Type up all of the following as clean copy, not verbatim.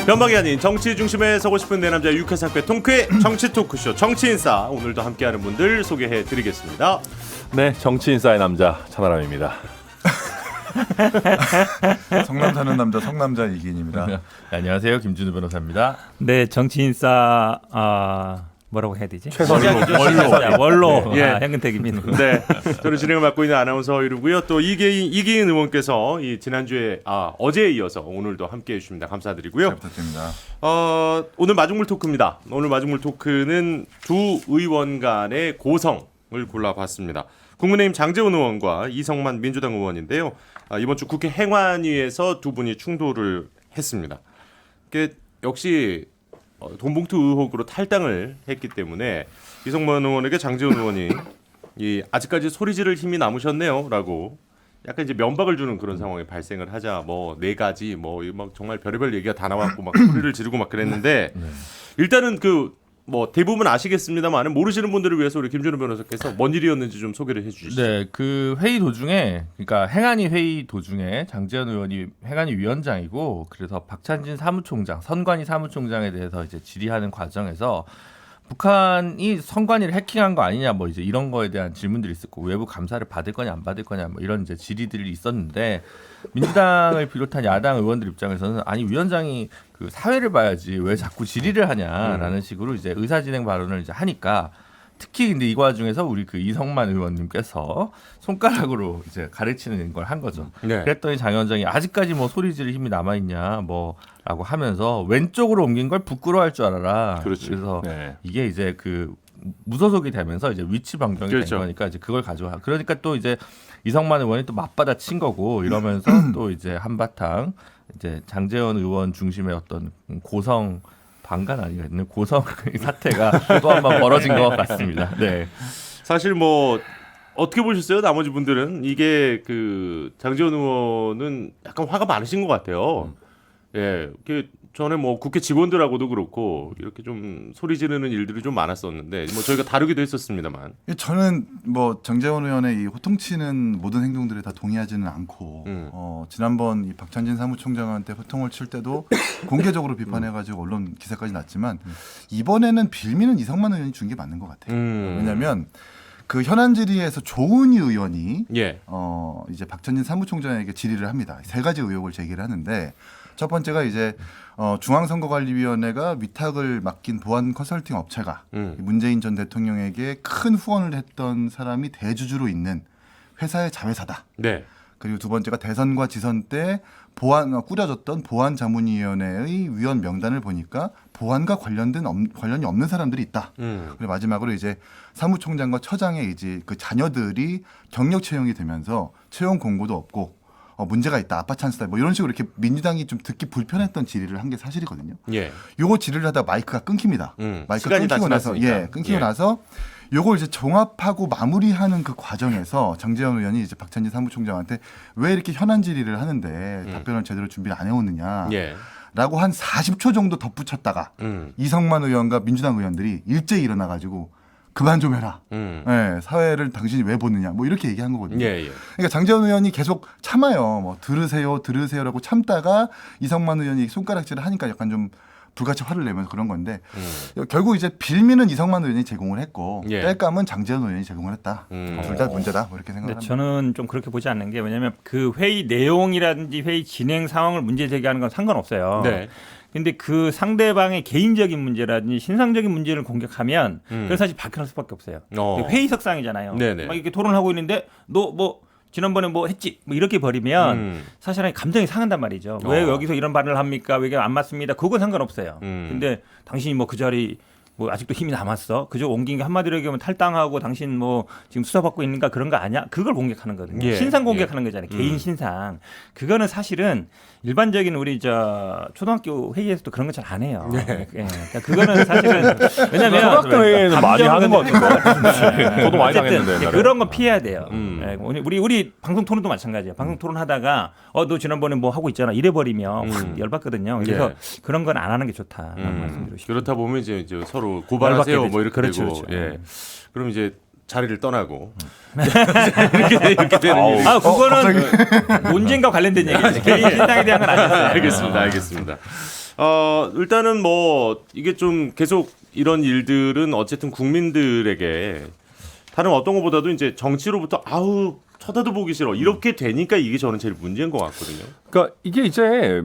변방이 아닌 정치 중심에 서고 싶은 내 남자 유쾌상쾌 통쾌 정치 토크쇼 정치인싸 오늘도 함께하는 분들 소개해드리겠습니다. 네, 정치인싸의 남자 천하람입니다. 성남 사는 남자 성남자 이기인입니다. 네, 안녕하세요, 김준우 변호사입니다. 네, 정치인싸 뭐라고 해야 되지? 원로. 예. 현근택입니다. 네, 저는 진행을 맡고 있는 아나운서 이루고요. 또 이기인 의원께서 이 지난주에 어제에 이어서 오늘도 함께해 주십니다. 감사드리고요. 잘 부탁드립니다. 오늘 마중물 토크입니다. 오늘 마중물 토크는 두 의원 간의 고성을 골라봤습니다. 국민의힘 장제원 의원과 이성만 민주당 의원인데요. 이번 주 국회 행안위에서 두 분이 충돌을 했습니다. 역시 돈봉투 의혹으로 탈당을 했기 때문에 이성만 의원에게 장제원 의원이 아직까지 소리 지를 힘이 남으셨네요라고 약간 이제 면박을 주는 그런 상황이 발생을 하자 뭐 네 가지 막 정말 별의별 얘기가 다 나왔고 막 소리를 지르고 막 그랬는데 일단은 뭐 대부분 아시겠습니다만 모르시는 분들을 위해서 우리 김준우 변호사께서 뭔 일이었는지 좀 소개를 해주시죠. 네, 그 회의 도중에, 그러니까 행안위 회의 도중에 장제원 의원이 행안위 위원장이고, 그래서 박찬진 사무총장, 선관위 사무총장에 대해서 이제 질의하는 과정에서 북한이 선관위를 해킹한 거 아니냐, 뭐 이제 이런 거에 대한 질문들이 있었고, 외부 감사를 받을 거냐 안 받을 거냐, 뭐 이런 이제 질의들이 있었는데, 민주당을 비롯한 야당 의원들 입장에서는 아니 위원장이 그 사회를 봐야지 왜 자꾸 질의를 하냐라는 식으로 이제 의사진행 발언을 이제 하니까, 특히 근데 이 과정에서 우리 그 이성만 의원님께서 손가락으로 이제 가르치는 걸 한 거죠. 네. 그랬더니 장 위원장이 아직까지 뭐 소리 지를 힘이 남아 있냐 뭐라고 하면서 왼쪽으로 옮긴 걸 부끄러워할 줄 알아라. 그렇지. 그래서 네. 이게 이제 그 무소속이 되면서 이제 위치 변경이 그렇죠. 된 거니까 이제 그걸 가져와. 그러니까 또 이제 이성만 의원이 또 맞받아 친 거고 이러면서 또 이제 한바탕 이제 장제원 의원 중심의 어떤 고성 반간 아니겠네 고성 사태가 또 한 번 벌어진 것 같습니다. 네. 사실 뭐 어떻게 보셨어요? 나머지 분들은 이게 그 장제원 의원은 약간 화가 많으신 것 같아요. 예, 전에 뭐 국회 직원들하고도 그렇고 이렇게 좀 소리 지르는 일들이 좀 많았었는데 뭐 저희가 다루기도 했었습니다만. 저는 뭐 장제원 의원의 이 호통치는 모든 행동들에 다 동의하지는 않고 지난번 이 박찬진 사무총장한테 호통을 칠 때도 공개적으로 비판해가지고 언론 기사까지 났지만 이번에는 빌미는 이성만 의원이 준 게 맞는 것 같아요. 왜냐하면 그 현안 질의에서 조은희 의원이 예. 이제 박찬진 사무총장에게 질의를 합니다. 세 가지 의혹을 제기를 하는데 첫 번째가 이제 중앙선거관리위원회가 위탁을 맡긴 보안 컨설팅 업체가 문재인 전 대통령에게 큰 후원을 했던 사람이 대주주로 있는 회사의 자회사다. 네. 그리고 두 번째가 대선과 지선 때 꾸려졌던 보안자문위원회의 위원 명단을 보니까 보안과 관련이 없는 사람들이 있다. 그리고 마지막으로 이제 사무총장과 처장의 이제 그 자녀들이 경력 채용이 되면서 채용 공고도 없고 문제가 있다. 아빠 찬스다. 뭐 이런 식으로 이렇게 민주당이 좀 듣기 불편했던 질의를 한 게 사실이거든요. 예. 요거 질의를 하다 마이크가 끊깁니다. 마이크가 시간이 끊기고 다 나서 끊기고 나서 요걸 이제 종합하고 마무리하는 그 과정에서 장제원 의원이 이제 박찬진 사무총장한테 왜 이렇게 현안 질의를 하는데 답변을 제대로 준비를 안 해오느냐. 예. 라고 한 40초 정도 덧붙였다가 이성만 의원과 민주당 의원들이 일제히 일어나가지고 그만 좀 해라. 네, 사회를 당신이 왜 보느냐. 뭐 이렇게 얘기한 거거든요. 예, 예. 그러니까 장제원 의원이 계속 참아요. 뭐 들으세요라고 참다가 이성만 의원이 손가락질을 하니까 약간 좀 불같이 화를 내면서 그런 건데 결국 이제 빌미는 이성만 의원이 제공을 했고 땔감은 장제원 의원이 제공을 했다. 둘 다 문제다. 뭐 이렇게 생각합니다. 저는 좀 그렇게 보지 않는 게 왜냐하면 그 회의 내용이라든지 회의 진행 상황을 문제 제기하는 건 상관없어요. 네. 근데 그 상대방의 개인적인 문제라든지 신상적인 문제를 공격하면 그건 사실 박해할 수밖에 없어요. 회의석상이잖아요. 네네. 막 이렇게 토론하고 있는데 너 뭐 지난번에 뭐 했지? 뭐 이렇게 버리면 사실은 감정이 상한단 말이죠. 왜 여기서 이런 발언을 합니까? 왜 이게 안 맞습니다? 그건 상관없어요. 근데 당신이 뭐 그 자리 뭐 아직도 힘이 남았어. 그저 옮긴 게 한마디로 얘기하면 탈당하고 당신 뭐 지금 수사받고 있는가 그런 거 아니야? 그걸 공격하는 거거든요. 예. 신상 공격하는 거잖아요. 개인 신상. 그거는 사실은 일반적인 우리 초등학교 회의에서도 그런 거 잘 안 해요. 그러니까 그거는 사실은 왜냐면 초등학교 회의는 많이 하는 것 같은데. 저도 많이 어쨌든 당했는데. 옛날에. 그런 건 피해야 돼요. 우리 방송 토론도 마찬가지예요. 방송 토론하다가 너 지난번에 뭐 하고 있잖아. 이래 버리면 확 열받거든요. 그래서 그런 건 안 하는 게 좋다. 말씀드리고 싶습니다. 그렇다 보면 이제 서로 고발하세요 뭐 이렇게 그렇죠, 되고 그렇죠. 예. 그럼 이제 자리를 떠나고 이렇게 되는 일이. 그거는 논쟁과 관련된 얘기죠. 개인 신상에 대한 건 아니었어요. 알겠습니다. 일단은 뭐 이게 좀 계속 이런 일들은 어쨌든 국민들에게 다른 어떤 것보다도 이제 정치로부터 아우 쳐다도 보기 싫어 이렇게 되니까 이게 저는 제일 문제인 것 같거든요. 그러니까 이게 이제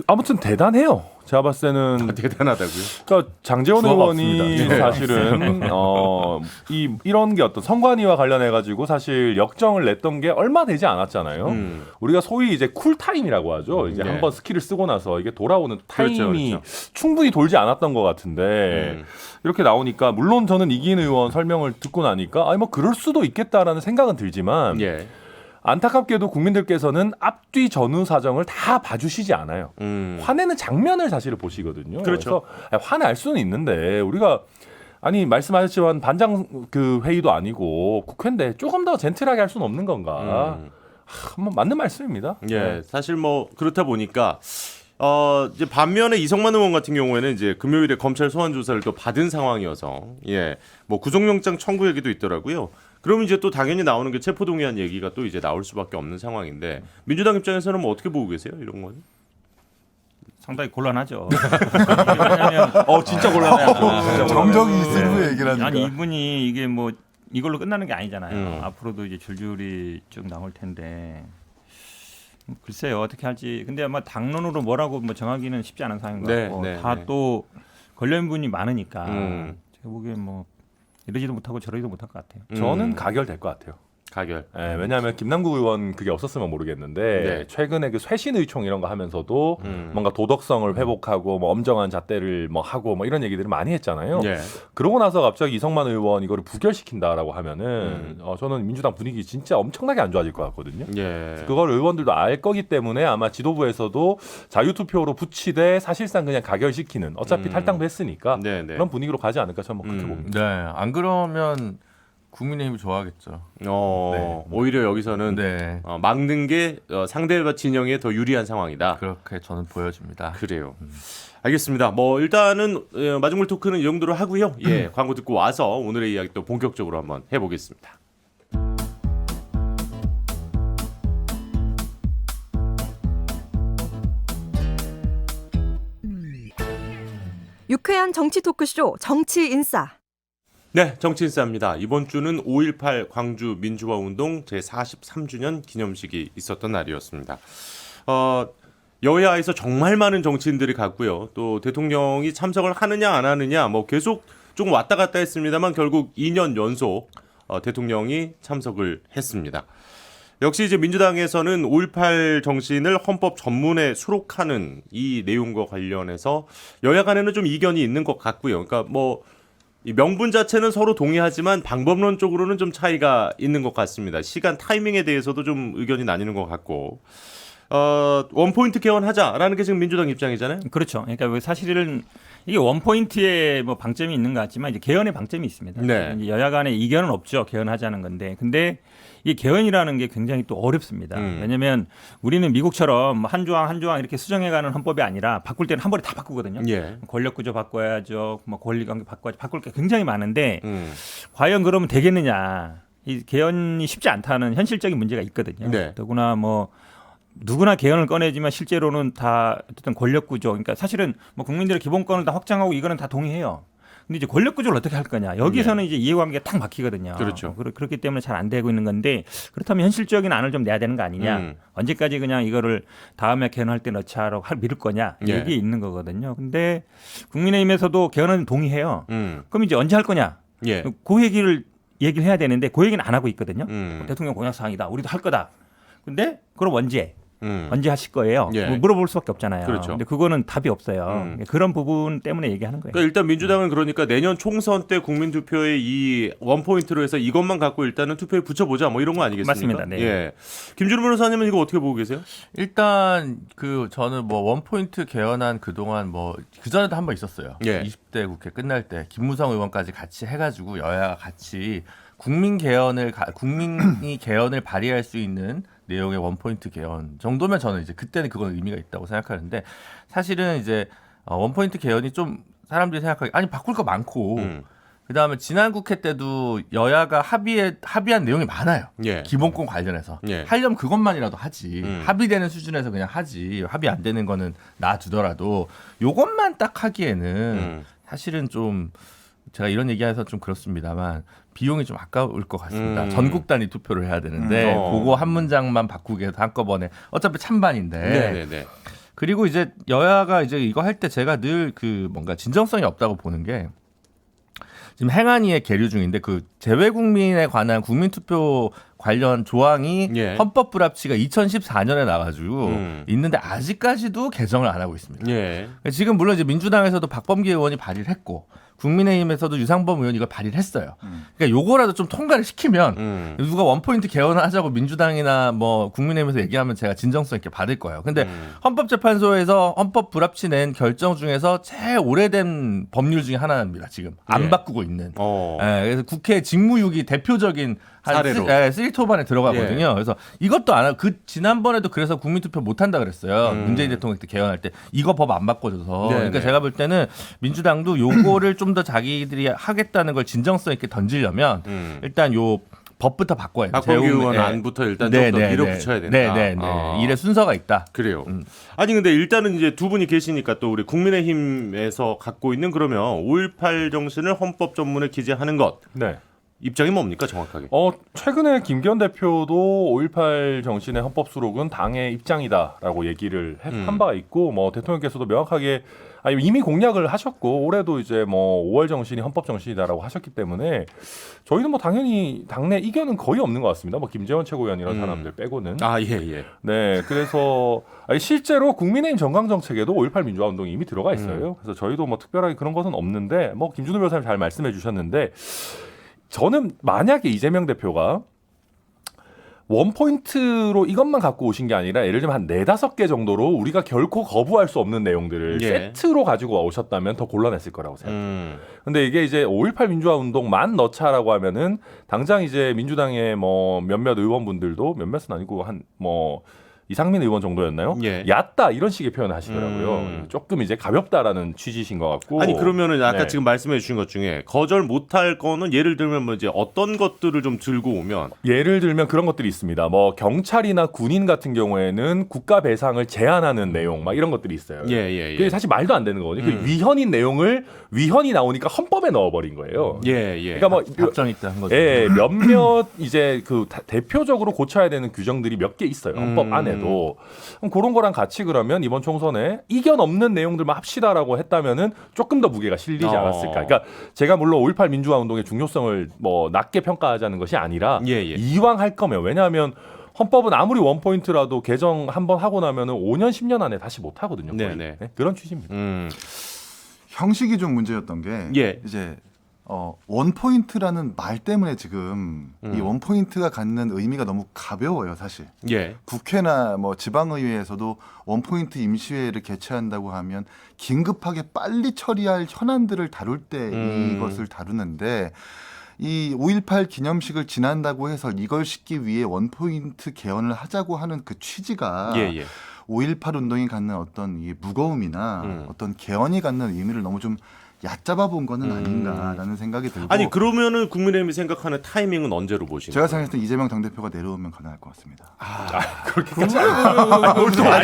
아무튼 대단해요. 제가 봤을 때는 대단하다고요? 그러니까 장제원 주어가 의원이 없습니다. 사실은 이런 게 어떤 선관위와 관련해 가지고 사실 역정을 냈던 게 얼마 되지 않았잖아요. 우리가 소위 이제 쿨타임이라고 하죠. 이제 네. 한번 스킬을 쓰고 나서 이게 돌아오는 타임이 그렇죠. 충분히 돌지 않았던 것 같은데 이렇게 나오니까 물론 저는 이기인 의원 설명을 듣고 나니까 아니 뭐 그럴 수도 있겠다라는 생각은 들지만 예. 안타깝게도 국민들께서는 앞뒤 전후 사정을 다 봐주시지 않아요. 화내는 장면을 사실을 보시거든요. 그렇죠. 그래서 화낼 수는 있는데 우리가 아니 말씀하셨지만 반장 그 회의도 아니고 국회인데 조금 더 젠틀하게 할 수는 없는 건가? 뭐 맞는 말씀입니다. 예, 사실 뭐 그렇다 보니까 이제 반면에 이성만 의원 같은 경우에는 이제 금요일에 검찰 소환 조사를 또 받은 상황이어서 예, 뭐 구속영장 청구 얘기도 있더라고요. 그러면 이제 또 당연히 나오는 게 체포동의안 얘기가 또 이제 나올 수밖에 없는 상황인데 민주당 입장에서는 뭐 어떻게 보고 계세요? 이런 건? 상당히 곤란하죠. 왜냐하면 진짜 곤란해요. 정적이 있을 후에 얘기를 하니까. 아니 이분이 이게 뭐 이걸로 끝나는 게 아니잖아요. 앞으로도 이제 줄줄이 쭉 나올 텐데 글쎄요 어떻게 할지. 근데 아마 당론으로 뭐라고 뭐 정하기는 쉽지 않은 상황인 것 같고 다 또 걸려있는 분이 많으니까 제가 보기엔 뭐 이러지도 못하고 저러지도 못할 것 같아요. 저는 가결될 것 같아요. 가결. 예, 왜냐하면 김남국 의원 그게 없었으면 모르겠는데 네. 최근에 그 쇄신 의총 이런 거 하면서도 뭔가 도덕성을 회복하고 뭐 엄정한 잣대를 뭐 하고 뭐 이런 얘기들을 많이 했잖아요. 예. 그러고 나서 갑자기 이성만 의원 이거를 부결시킨다라고 하면은 저는 민주당 분위기 진짜 엄청나게 안 좋아질 것 같거든요. 예. 그걸 의원들도 알 거기 때문에 아마 지도부에서도 자유투표로 붙이되 사실상 그냥 가결시키는 어차피 탈당도 했으니까 네, 네. 그런 분위기로 가지 않을까 저는 뭐 그렇게 봅니다. 네, 안 그러면 국민의힘이 좋아하겠죠. 오히려 여기서는 네, 막는 게 상대 진영에 더 유리한 상황이다. 그렇게 저는 보여집니다. 그래요. 알겠습니다. 뭐 일단은 마중물 토크는 이 정도로 하고요. 예, 광고 듣고 와서 오늘의 이야기 또 본격적으로 한번 해보겠습니다. 유쾌한 정치 토크쇼 정치인싸. 네, 정치인싸입니다. 이번 주는 5.18 광주 민주화운동 제43주년 기념식이 있었던 날이었습니다. 여야에서 정말 많은 정치인들이 갔고요. 또 대통령이 참석을 하느냐 안 하느냐 뭐 계속 좀 왔다 갔다 했습니다만 결국 2년 연속 대통령이 참석을 했습니다. 역시 이제 민주당에서는 5.18 정신을 헌법 전문에 수록하는 이 내용과 관련해서 여야 간에는 좀 이견이 있는 것 같고요. 그러니까 뭐 이 명분 자체는 서로 동의하지만 방법론적으로는 좀 차이가 있는 것 같습니다. 시간 타이밍에 대해서도 좀 의견이 나뉘는 것 같고 원포인트 개헌하자라는 게 지금 민주당 입장이잖아요. 그렇죠. 그러니까 사실은 이게 원포인트에 뭐 방점이 있는 것 같지만 이제 개헌의 방점이 있습니다. 네. 이제 여야 간에 이견은 없죠. 개헌하자는 건데. 근데 이 개헌이라는 게 굉장히 또 어렵습니다. 왜냐하면 우리는 미국처럼 한 조항 한 조항 이렇게 수정해가는 헌법이 아니라 바꿀 때는 한 번에 다 바꾸거든요. 예. 권력구조 바꿔야죠. 뭐 권리관계 바꿔야죠. 바꿀 게 굉장히 많은데 과연 그러면 되겠느냐. 이 개헌이 쉽지 않다는 현실적인 문제가 있거든요. 네. 더구나 뭐 누구나 개헌을 꺼내지만 실제로는 다 어쨌든 권력구조. 그러니까 사실은 뭐 국민들의 기본권을 다 확장하고 이거는 다 동의해요. 근데 이제 권력구조를 어떻게 할 거냐. 여기서는 이제 이해관계가 딱 막히거든요. 그렇죠. 그렇기 때문에 잘 안 되고 있는 건데 그렇다면 현실적인 안을 좀 내야 되는 거 아니냐. 언제까지 그냥 이거를 다음에 개헌할 때 넣자라고 미룰 거냐. 예. 이게 있는 거거든요. 근데 국민의힘에서도 개헌은 동의해요. 그럼 이제 언제 할 거냐. 예. 그 얘기를 해야 되는데 그 얘기는 안 하고 있거든요. 음. 대통령 공약 사항이다. 우리도 할 거다. 근데 그럼 언제? 음. 언제 하실 거예요? 예. 뭐 물어볼 수밖에 없잖아요. 그렇죠. 근데 그거는 답이 없어요. 그런 부분 때문에 얘기하는 거예요. 그러니까 일단 민주당은 그러니까 내년 총선 때 국민투표에 이 원포인트로 해서 이것만 갖고 일단은 투표에 붙여보자 뭐 이런 거 아니겠습니까? 맞습니다. 네. 예. 김준우 변호사님은 이거 어떻게 보고 계세요? 일단 저는 뭐 원포인트 개헌안 그동안 뭐 그전에도 한 번 있었어요. 예. 20대 국회 끝날 때 김무성 의원까지 같이 해가지고 여야가 같이 국민이 개헌을 발의할 수 있는 내용의 원포인트 개헌 정도면 저는 이제 그때는 그건 의미가 있다고 생각하는데 사실은 이제 원포인트 개헌이 좀 사람들이 생각하기 아니 바꿀 거 많고 그다음에 지난 국회 때도 여야가 합의한 내용이 많아요. 예. 기본권 관련해서 예. 하려면 그것만이라도 하지. 합의되는 수준에서 그냥 하지. 합의 안 되는 거는 놔두더라도 요것만 딱 하기에는 사실은 좀 제가 이런 얘기해서 좀 그렇습니다만 비용이 좀 아까울 것 같습니다. 전국 단위 투표를 해야 되는데 그거 한 문장만 바꾸게 해서 한꺼번에 어차피 찬반인데. 네네네. 그리고 이제 여야가 이제 이거 할 때 제가 늘 그 뭔가 진정성이 없다고 보는 게 지금 행안위의 계류 중인데 그 재외국민에 관한 국민투표 관련 조항이 예. 헌법 불합치가 2014년에 나가지고 있는데 아직까지도 개정을 안 하고 있습니다. 예. 지금 물론 이제 민주당에서도 박범계 의원이 발의를 했고 국민의힘에서도 유상범 의원이 이걸 발의를 했어요. 그러니까 요거라도 좀 통과를 시키면 누가 원포인트 개헌을 하자고 민주당이나 뭐 국민의힘에서 얘기하면 제가 진정성 있게 받을 거예요. 근데 헌법재판소에서 헌법 불합치 낸 결정 중에서 제일 오래된 법률 중에 하나입니다. 지금 안 예. 바꾸고 있는. 어. 그래서 국회 직무유기 대표적인 사례로. 쓰리토반에 들어가거든요. 예. 그래서 이것도 안 하고 지난번에도 그래서 국민투표 못 한다 그랬어요. 문재인 대통령 때 개헌할 때 이거 법 안 바꿔줘서. 네네. 그러니까 제가 볼 때는 민주당도 요거를 좀 더 자기들이 하겠다는 걸 진정성 있게 던지려면 일단 요 법부터 바꿔야 돼요. 박범계 의원 안부터 일단 좀 더 밀어붙여야 된다. 네네. 일의 순서가 있다. 그래요. 아니 근데 일단은 이제 두 분이 계시니까 또 우리 국민의힘에서 갖고 있는 그러면 5.18 정신을 헌법 전문에 기재하는 것 네. 입장이 뭡니까 정확하게? 최근에 김기현 대표도 5.18 정신의 헌법 수록은 당의 입장이다라고 얘기를 한 바가 있고 뭐 대통령께서도 명확하게 이미 공약을 하셨고 올해도 이제 뭐 5월 정신이 헌법 정신이다라고 하셨기 때문에 저희는 뭐 당연히 당내 이견은 거의 없는 것 같습니다. 뭐 김재원 최고위원 이런 사람들 빼고는. 예. 네, 그래서 실제로 국민의힘 정강 정책에도 5.18 민주화 운동이 이미 들어가 있어요. 그래서 저희도 뭐 특별하게 그런 것은 없는데 뭐 김준호 변호사님 잘 말씀해 주셨는데 저는 만약에 이재명 대표가 원포인트로 이것만 갖고 오신 게 아니라 예를 들면 한 4-5개 정도로 우리가 결코 거부할 수 없는 내용들을 예. 세트로 가지고 오셨다면 더 곤란했을 거라고 생각해요. 근데 이게 이제 5.18 민주화 운동만 넣자라고 하면은 당장 이제 민주당의 뭐 몇몇 의원분들도 몇몇은 아니고 한 뭐 이상민 의원 정도였나요? 예. 얕다 이런 식의 표현을 하시더라고요. 조금 이제 가볍다라는 취지신 것 같고. 아니 그러면은 아까 네. 지금 말씀해 주신 것 중에 거절 못할 거는 예를 들면 뭐 이제 어떤 것들을 좀 들고 오면 예를 들면 그런 것들이 있습니다. 뭐 경찰이나 군인 같은 경우에는 국가 배상을 제한하는 내용 막 이런 것들이 있어요. 예. 그게 사실 말도 안 되는 거거든요. 그 위헌인 내용을 위헌이 나오니까 헌법에 넣어버린 거예요. 예. 그러니까 뭐 답정 있다 한 거죠. 예, 몇몇 이제 그 대표적으로 고쳐야 되는 규정들이 몇 개 있어요. 헌법 안에도. 그럼 그런 거랑 같이 그러면 이번 총선에 이견 없는 내용들만 합시다라고 했다면은 조금 더 무게가 실리지 않았을까. 그러니까 제가 물론 5.18 민주화 운동의 중요성을 뭐 낮게 평가하자는 것이 아니라 예. 이왕 할 거면 왜냐하면 헌법은 아무리 원포인트라도 개정 한번 하고 나면은 5년 10년 안에 다시 못 하거든요. 거의. 네네. 네, 그런 취지입니다. 형식이 좀 문제였던 게 예. 이제 원포인트라는 말 때문에 지금 이 원포인트가 갖는 의미가 너무 가벼워요, 사실. 예. 국회나 뭐 지방의회에서도 원포인트 임시회를 개최한다고 하면 긴급하게 빨리 처리할 현안들을 다룰 때 이것을 다루는데 이 5.18 기념식을 지난다고 해서 이걸 싣기 위해 원포인트 개헌을 하자고 하는 그 취지가 예. 5.18 운동이 갖는 어떤 이 무거움이나 어떤 개헌이 갖는 의미를 너무 좀 얕잡아 본 거는 아닌가라는 생각이 들고. 아니 그러면은 국민의힘이 생각하는 타이밍은 언제로 보시나요? 제가 생각했을 때 이재명 당대표가 내려오면 가능할 것 같습니다.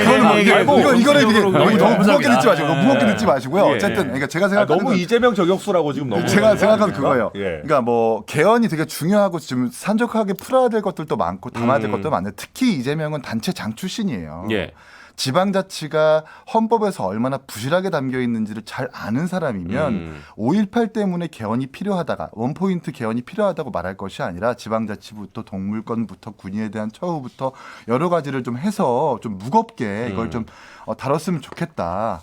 이거는 이게 너무 무겁게 듣지 마시고 무겁게 듣지 마시고요. 예. 어쨌든 그러니까 제가 생각하는 너무 건 이재명 저격수라고 지금 너무 제가 생각하는 그거예요. 예. 그러니까 뭐 개헌이 되게 중요하고 지금 산적하게 풀어야 될 것들도 많고 담아야 될 것도 많은데 특히 이재명은 단체장 출신이에요. 예. 지방자치가 헌법에서 얼마나 부실하게 담겨 있는지를 잘 아는 사람이면 5.18 때문에 개헌이 필요하다가 원포인트 개헌이 필요하다고 말할 것이 아니라 지방자치부터 동물권부터 군인에 대한 처우부터 여러 가지를 좀 해서 좀 무겁게 이걸 좀 다뤘으면 좋겠다.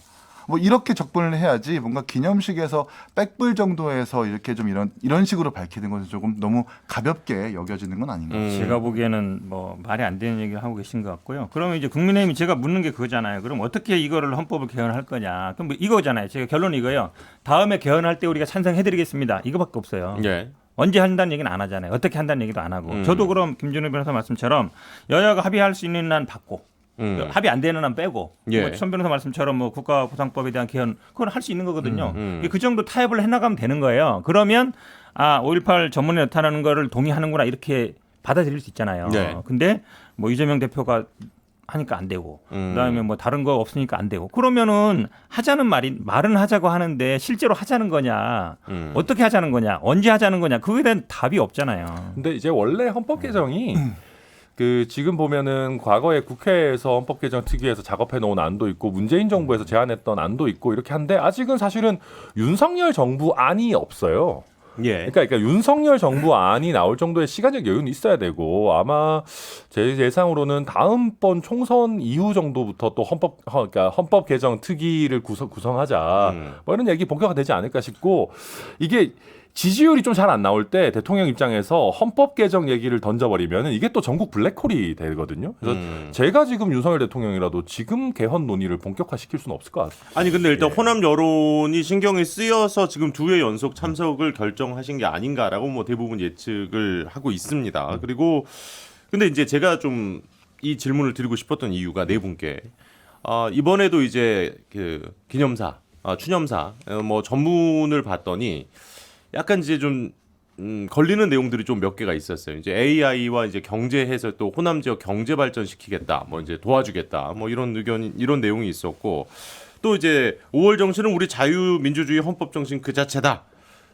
뭐 이렇게 접근을 해야지 뭔가 기념식에서 백불 정도에서 이렇게 좀 이런 식으로 밝히는 것은 조금 너무 가볍게 여겨지는 건 아닌가. 제가 보기에는 뭐 말이 안 되는 얘기를 하고 계신 것 같고요. 그러면 이제 국민의힘이 제가 묻는 게 그거잖아요. 그럼 어떻게 이거를 헌법을 개헌할 거냐? 그럼 뭐 이거잖아요. 제가 결론은 이거예요. 다음에 개헌할 때 우리가 찬성해드리겠습니다. 이거밖에 없어요. 예. 언제 한다는 얘기는 안 하잖아요. 어떻게 한다는 얘기도 안 하고. 저도 그럼 김준호 변호사 말씀처럼 여야가 합의할 수 있는 한 받고 합의 안 되는 한 빼고 예. 뭐 천 변호사 말씀처럼 뭐 국가보상법에 대한 개헌 그건 할 수 있는 거거든요. 그 정도 타협을 해나가면 되는 거예요. 그러면 5.18 전문에 나타나는 거를 동의하는구나 이렇게 받아들일 수 있잖아요. 네. 근데 뭐 이재명 대표가 하니까 안 되고 그다음에 뭐 다른 거 없으니까 안 되고 그러면은 하자는 말은 하자고 하는데 실제로 하자는 거냐 어떻게 하자는 거냐 언제 하자는 거냐 그거에 대한 답이 없잖아요. 근데 이제 원래 헌법 개정이 그 지금 보면은 과거에 국회에서 헌법 개정 특위에서 작업해 놓은 안도 있고 문재인 정부에서 제안했던 안도 있고 이렇게 한데 아직은 사실은 윤석열 정부 안이 없어요. 예. 그러니까 윤석열 정부 안이 나올 정도의 시간적 여유는 있어야 되고 아마 제 예상으로는 다음번 총선 이후 정도부터 또 헌법 개정 특위를 구성하자 뭐 이런 얘기 본격화되지 않을까 싶고 이게 지지율이 좀 잘 안 나올 때 대통령 입장에서 헌법 개정 얘기를 던져버리면 이게 또 전국 블랙홀이 되거든요. 그래서 제가 지금 윤석열 대통령이라도 지금 개헌 논의를 본격화시킬 수는 없을 것 같아요. 아니 근데 일단 호남 여론이 신경이 쓰여서 지금 2회 연속 참석을 결정하신 게 아닌가라고 뭐 대부분 예측을 하고 있습니다. 그리고 근데 이제 제가 좀 이 질문을 드리고 싶었던 이유가 네 분께 이번에도 이제 그 기념사, 추념사 뭐 전문을 봤더니 약간 이제 좀 걸리는 내용들이 좀 몇 개가 있었어요. 이제 AI와 이제 경제 해설 또 호남 지역 경제 발전 시키겠다, 뭐 이제 도와주겠다, 뭐 이런 의견 이런 내용이 있었고 또 이제 5월 정신은 우리 자유민주주의 헌법 정신 그 자체다.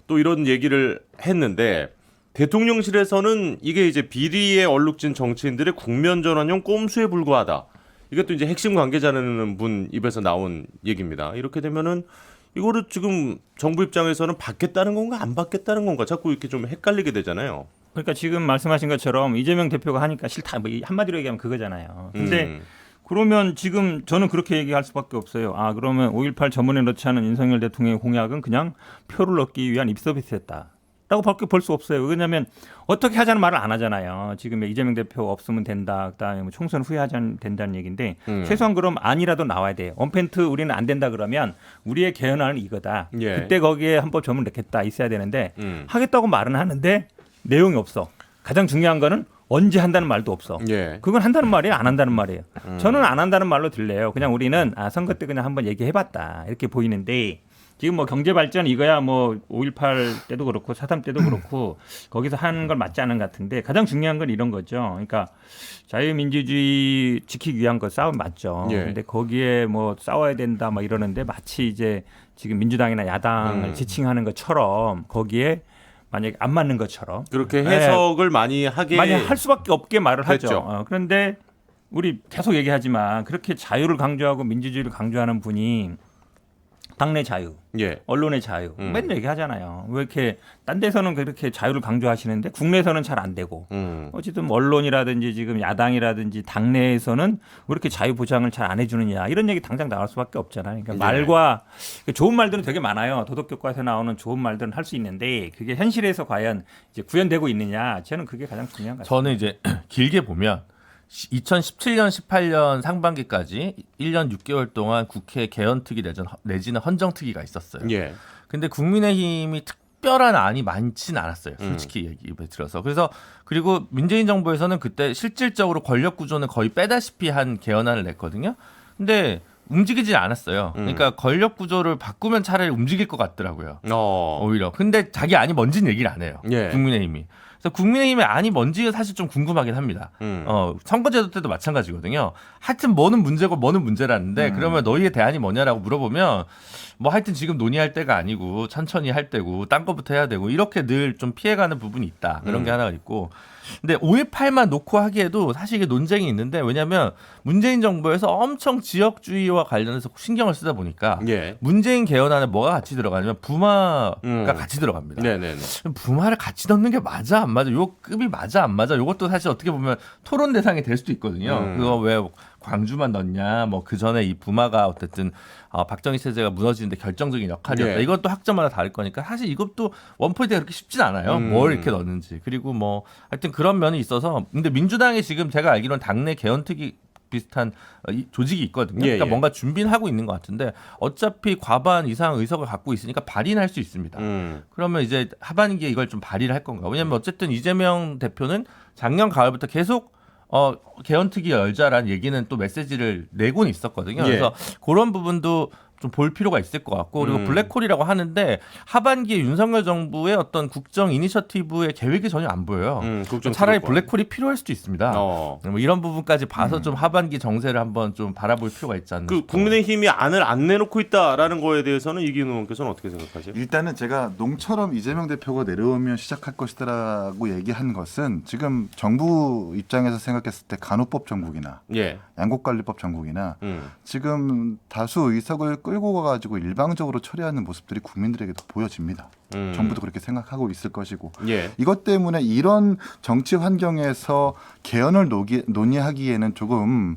또 이런 얘기를 했는데 대통령실에서는 이게 이제 비리에 얼룩진 정치인들의 국면 전환용 꼼수에 불과하다. 이것도 이제 핵심 관계자라는 분 입에서 나온 얘기입니다. 이렇게 되면은 이거를 지금 정부 입장에서는 받겠다는 건가 안 받겠다는 건가 자꾸 이렇게 좀 헷갈리게 되잖아요. 그러니까 지금 말씀하신 것처럼 이재명 대표가 하니까 싫다 뭐 한마디로 얘기하면 그거잖아요. 근데 그러면 지금 저는 그렇게 얘기할 수밖에 없어요. 그러면 5.18 전문에 넣지 않은 윤석열 대통령의 공약은 그냥 표를 얻기 위한 립서비스였다. 라고 밖에 볼 수 없어요. 왜냐하면 어떻게 하자는 말을 안 하잖아요. 지금 이재명 대표 없으면 된다. 그다음에 뭐 총선 후에 하자는 된다는 얘기인데 최소한 그럼 안이라도 나와야 돼요. 언펜트 우리는 안 된다 그러면 우리의 개헌안은 이거다. 예. 그때 거기에 헌법 전문 넣겠다 있어야 되는데 하겠다고 말은 하는데 내용이 없어. 가장 중요한 거는 언제 한다는 말도 없어. 예. 그건 한다는 말이에요, 안 한다는 말이에요. 저는 안 한다는 말로 들려요. 그냥 우리는 선거 때 그냥 한번 얘기해봤다 이렇게 보이는데 지금 뭐 경제 발전 이거야 뭐 5.18 때도 그렇고 4.3 때도 그렇고 거기서 하는 걸 맞지 않은 것 같은데 가장 중요한 건 이런 거죠. 그러니까 자유민주주의 지키기 위한 거 싸움 맞죠. 예. 근데 거기에 뭐 싸워야 된다 뭐 이러는데 마치 이제 지금 민주당이나 야당을 지칭하는 것처럼 거기에 만약에 안 맞는 것처럼 그렇게 해석을 많이 하게 많이 할 수밖에 없게 말을 됐죠. 하죠. 그런데 우리 계속 얘기하지만 그렇게 자유를 강조하고 민주주의를 강조하는 분이 당내 자유, 예. 언론의 자유 맨날 얘기하잖아요. 왜 이렇게 딴 데서는 그렇게 자유를 강조하시는데 국내에서는 잘 안 되고 어쨌든 언론이라든지 지금 야당이라든지 당내에서는 왜 이렇게 자유 보장을 잘 안 해주느냐 이런 얘기 당장 나올 수밖에 없잖아요. 그러니까 말과 좋은 말들은 되게 많아요. 도덕교과에서 나오는 좋은 말들은 할 수 있는데 그게 현실에서 과연 이제 구현되고 있느냐 저는 그게 가장 중요한 것 같아요. 저는 이제 길게 보면 2017년, 18년 상반기까지 1년 6개월 동안 국회 개헌특위 내지는 헌정특위가 있었어요. 예. 근데 국민의힘이 특별한 안이 많지는 않았어요. 솔직히 얘기해 들어서. 그리고 문재인 정부에서는 그때 실질적으로 권력 구조는 거의 빼다시피 한 개헌안을 냈거든요. 근데 움직이지 않았어요. 그러니까 권력 구조를 바꾸면 차라리 움직일 것 같더라고요. 오히려. 근데 자기 안이 뭔지는 얘기를 안 해요. 예. 국민의힘이. 그래서 국민의힘의 안이 뭔지 사실 좀 궁금하긴 합니다. 선거제도 때도 마찬가지거든요. 하여튼 뭐는 문제고 뭐는 문제라는데 그러면 너희의 대안이 뭐냐라고 물어보면 뭐 하여튼 지금 논의할 때가 아니고 천천히 할 때고 딴 거부터 해야 되고 이렇게 늘 좀 피해가는 부분이 있다. 그런 게 하나가 있고. 근데 5.18만 놓고 하기에도 사실 이게 논쟁이 있는데 왜냐하면 문재인 정부에서 엄청 지역주의와 관련해서 신경을 쓰다 보니까 예. 문재인 개헌안에 뭐가 같이 들어가냐면 부마가 같이 들어갑니다. 네네네. 부마를 같이 넣는 게 맞아 안 맞아? 요 급이 맞아 안 맞아? 요것도 사실 어떻게 보면 토론 대상이 될 수도 있거든요. 그거 왜 광주만 넣냐? 뭐 그 전에 이 부마가 어쨌든 박정희 체제가 무너지는데 결정적인 역할이었다. 예. 이것도 학점마다 다를 거니까 사실 이것도 원포인트가 그렇게 쉽진 않아요. 뭘 이렇게 넣는지. 그리고 뭐 하여튼 그런 면이 있어서 근데 민주당이 지금 제가 알기로는 당내 개헌특위 비슷한 조직이 있거든요. 그러니까 뭔가 준비는 하고 있는 것 같은데 어차피 과반 이상 의석을 갖고 있으니까 발의는 할 수 있습니다. 그러면 이제 하반기에 이걸 좀 발의를 할 건가. 왜냐하면 어쨌든 이재명 대표는 작년 가을부터 계속 개헌특위 열자라는 얘기는 또 메시지를 내고는 있었거든요. 예. 그래서 그런 부분도 좀 볼 필요가 있을 것 같고 그리고 블랙홀이라고 하는데 하반기에 윤석열 정부의 어떤 국정 이니셔티브의 계획이 전혀 안 보여요. 차라리 블랙홀이 필요할 수도 있습니다. 뭐 이런 부분까지 봐서 좀 하반기 정세를 한번 좀 바라볼 필요가 있지 않나. 그 국민의힘이 안을 안 내놓고 있다라는 거에 대해서는 이기훈 의원께서는 어떻게 생각하세요? 일단은 제가 농처럼 이재명 대표가 내려오면 시작할 것이다라고 얘기한 것은 지금 정부 입장에서 생각했을 때 간호법 정국이나 예. 양곡관리법 정국이나 지금 다수 의석을 끌고 가가지고 일방적으로 처리하는 모습들이 국민들에게도 보여집니다. 정부도 그렇게 생각하고 있을 것이고 예. 이것 때문에 이런 정치 환경에서 개헌을 논의하기에는 조금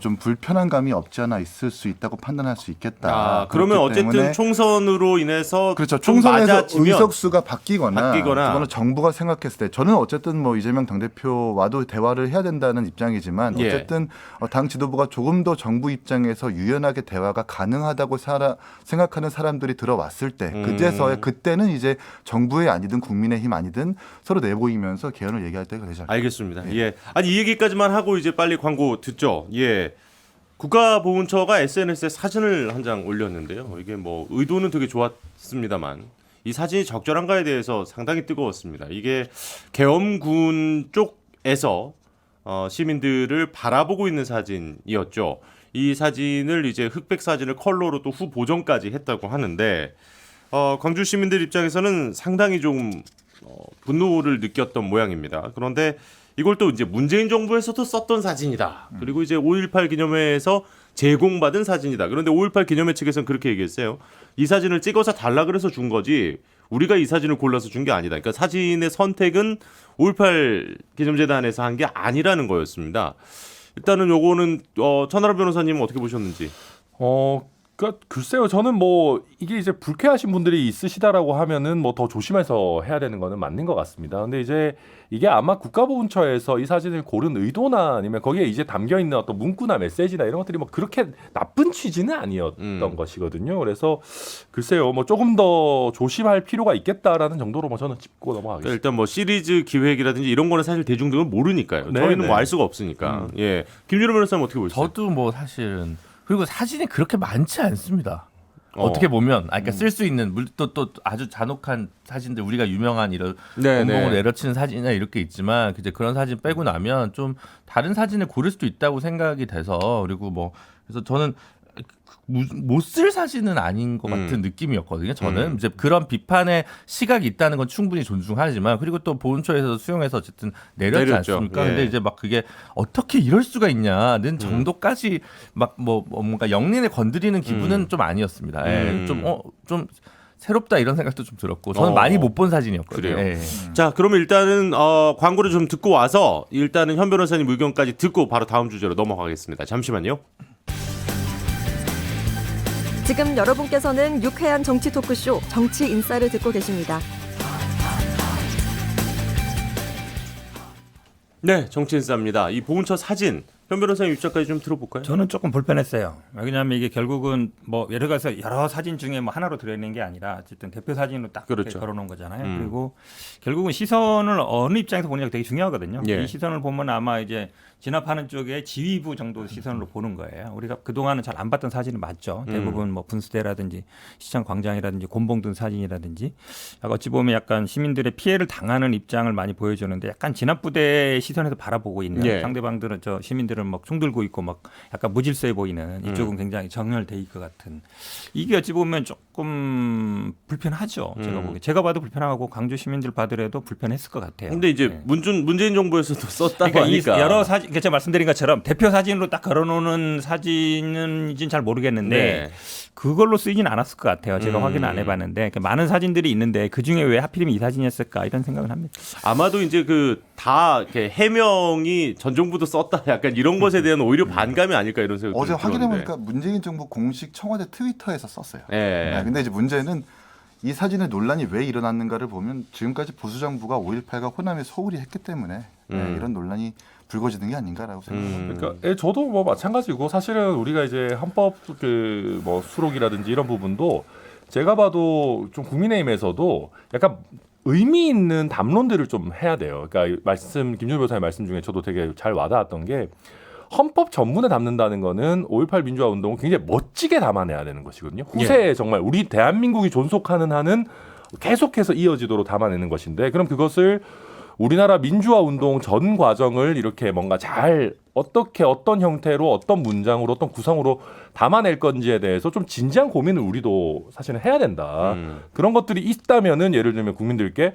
좀 불편한 감이 없지 않아 있을 수 있다고 판단할 수 있겠다. 그러면 그렇기 어쨌든 때문에 총선으로 인해서 그렇죠. 좀 총선에서 맞아지면 의석수가 바뀌거나 그거는 정부가 생각했을 때 저는 어쨌든 뭐 이재명 당대표와도 대화를 해야 된다는 입장이지만 예. 어쨌든 당 지도부가 조금 더 정부 입장에서 유연하게 대화가 가능하다고 생각하는 사람들이 들어왔을 때 그제서야 그때는 이제 정부의 아니든 국민의힘 아니든 서로 내보이면서 개헌을 얘기할 때가 되지 않을까. 알겠습니다. 예. 아니 이 얘기까지만 하고 이제 빨리 광고 듣죠. 예. 국가보훈처가 SNS에 사진을 한 장 올렸는데요. 이게 뭐 의도는 되게 좋았습니다만 이 사진이 적절한가에 대해서 상당히 뜨거웠습니다. 이게 계엄군 쪽에서 시민들을 바라보고 있는 사진이었죠. 이 사진을 이제 흑백 사진을 컬러로 또 후 보정까지 했다고 하는데 광주 시민들 입장에서는 상당히 좀 분노를 느꼈던 모양입니다. 그런데 이걸 또 이제 문재인 정부에서도 썼던 사진이다. 그리고 이제 5.18 기념회에서 제공받은 사진이다. 그런데 5.18 기념회 측에서는 그렇게 얘기했어요. 이 사진을 찍어서 달라 그래서 준 거지 우리가 이 사진을 골라서 준 게 아니다. 그러니까 사진의 선택은 5.18 기념재단에서 한 게 아니라는 거였습니다. 일단은 요거는 천하람 변호사님은 어떻게 보셨는지. 그러니까 글쎄요. 저는 뭐 이게 이제 불쾌하신 분들이 있으시다라고 하면은 뭐 더 조심해서 해야 되는 거는 맞는 것 같습니다. 근데 이제 이게 아마 국가보훈처에서 이 사진을 고른 의도나 아니면 거기에 이제 담겨 있는 어떤 문구나 메시지나 이런 것들이 뭐 그렇게 나쁜 취지는 아니었던 것이거든요. 그래서 글쎄요. 뭐 조금 더 조심할 필요가 있겠다라는 정도로 뭐 저는 짚고 넘어가겠습니다. 그러니까 일단 뭐 시리즈 기획이라든지 이런 거는 사실 대중들은 모르니까요. 네, 저희는 네. 뭐 알 수가 없으니까. 예. 김준호 변호사님 어떻게 보세요? 저도 뭐 사실은 그리고 사진이 그렇게 많지 않습니다. 어떻게 보면, 그러니까 쓸 수 있는 또 아주 잔혹한 사진들 우리가 유명한 이런 공공을 내려치는 사진이나 이렇게 있지만 이제 그런 사진 빼고 나면 좀 다른 사진을 고를 수도 있다고 생각이 돼서 그리고 뭐 그래서 저는 못 쓸 사진은 아닌 것 같은 느낌이었거든요. 저는 이제 그런 비판의 시각이 있다는 건 충분히 존중하지만 그리고 또 보훈처에서 수용해서 어쨌든 내렸지 않습니까? 예. 근데 이제 막 그게 어떻게 이럴 수가 있냐는 정도까지 막 뭐 뭔가 영린에 건드리는 기분은 좀 아니었습니다. 예. 좀 새롭다 이런 생각도 좀 들었고 저는 많이 못 본 사진이었거든요. 그래요? 예. 자, 그러면 일단은 광고를 좀 듣고 와서 일단은 현 변호사님 의견까지 듣고 바로 다음 주제로 넘어가겠습니다. 잠시만요. 지금 여러분께서는 유쾌한 정치 토크쇼 정치 인싸를 듣고 계십니다. 네, 정치인싸입니다. 이 보훈처 사진 현 변호사님 입장까지 좀 들어볼까요? 저는 조금 불편했어요. 왜냐하면 이게 결국은 뭐 예를 들어서 여러 사진 중에 뭐 하나로 들어있는 게 아니라 어쨌든 대표 사진으로 딱 이렇게 그렇죠. 걸어놓은 거잖아요. 그리고 결국은 시선을 어느 입장에서 보느냐가 되게 중요하거든요. 예. 이 시선을 보면 아마 이제 진압하는 쪽에 지휘부 정도 시선으로 보는 거예요. 우리가 그동안은 잘 안 봤던 사진이 맞죠. 대부분 뭐 분수대라든지 시청 광장이라든지 곤봉 든 사진이라든지 어찌 보면 약간 시민들의 피해를 당하는 입장을 많이 보여주는데 약간 진압부대의 시선에서 바라보고 있는 예. 상대방들은 저 시민들은 막 총 들고 있고 막 약간 무질서해 보이는 이쪽은 굉장히 정열돼 있을 것 같은 이게 어찌 보면 조금 불편하죠. 제가 보기에 제가 봐도 불편하고 광주 시민들 봐더라도 불편했을 것 같아요. 근데 이제 네. 문재인 정부에서도 썼다고 그러니까 이 하니까 여러 사진, 제가 말씀드린 것처럼 대표 사진으로 딱 걸어놓는 사진은지는 잘 모르겠는데 네. 그걸로 쓰이진 않았을 것 같아요. 제가 확인 안 해봤는데 그러니까 많은 사진들이 있는데 그 중에 왜 하필이면 이 사진이었을까 이런 생각을 합니다. 아마도 이제 그 다 해명이 전 정부도 썼다 약간 이런 것에 대한 오히려 반감이 아닐까 이런 생각이 어제 확인해 들었는데. 보니까 문재인 정부 공식 청와대 트위터에서 썼어요. 예. 네, 근데 이제 문제는 이 사진의 논란이 왜 일어났는가를 보면 지금까지 보수 정부가 5.18과 호남에 소홀히 했기 때문에 이런 논란이 불거지는 게 아닌가라고 생각합니다. 그러니까 저도 뭐 마찬가지고 사실은 우리가 이제 헌법 그 뭐 수록이라든지 이런 부분도 제가 봐도 좀 국민의힘에서도 약간 의미 있는 담론들을 좀 해야 돼요. 그러니까 김준호 변호사의 말씀 중에 저도 되게 잘 와닿았던 게 헌법 전문에 담는다는 거는 5.18 민주화 운동을 굉장히 멋지게 담아내야 되는 것이거든요. 후세에 정말 우리 대한민국이 존속하는 한은 계속해서 이어지도록 담아내는 것인데 그럼 그것을 우리나라 민주화 운동 전 과정을 이렇게 뭔가 잘 어떻게 어떤 형태로 어떤 문장으로 어떤 구성으로 담아낼 건지에 대해서 좀 진지한 고민을 우리도 사실은 해야 된다. 그런 것들이 있다면은 예를 들면 국민들께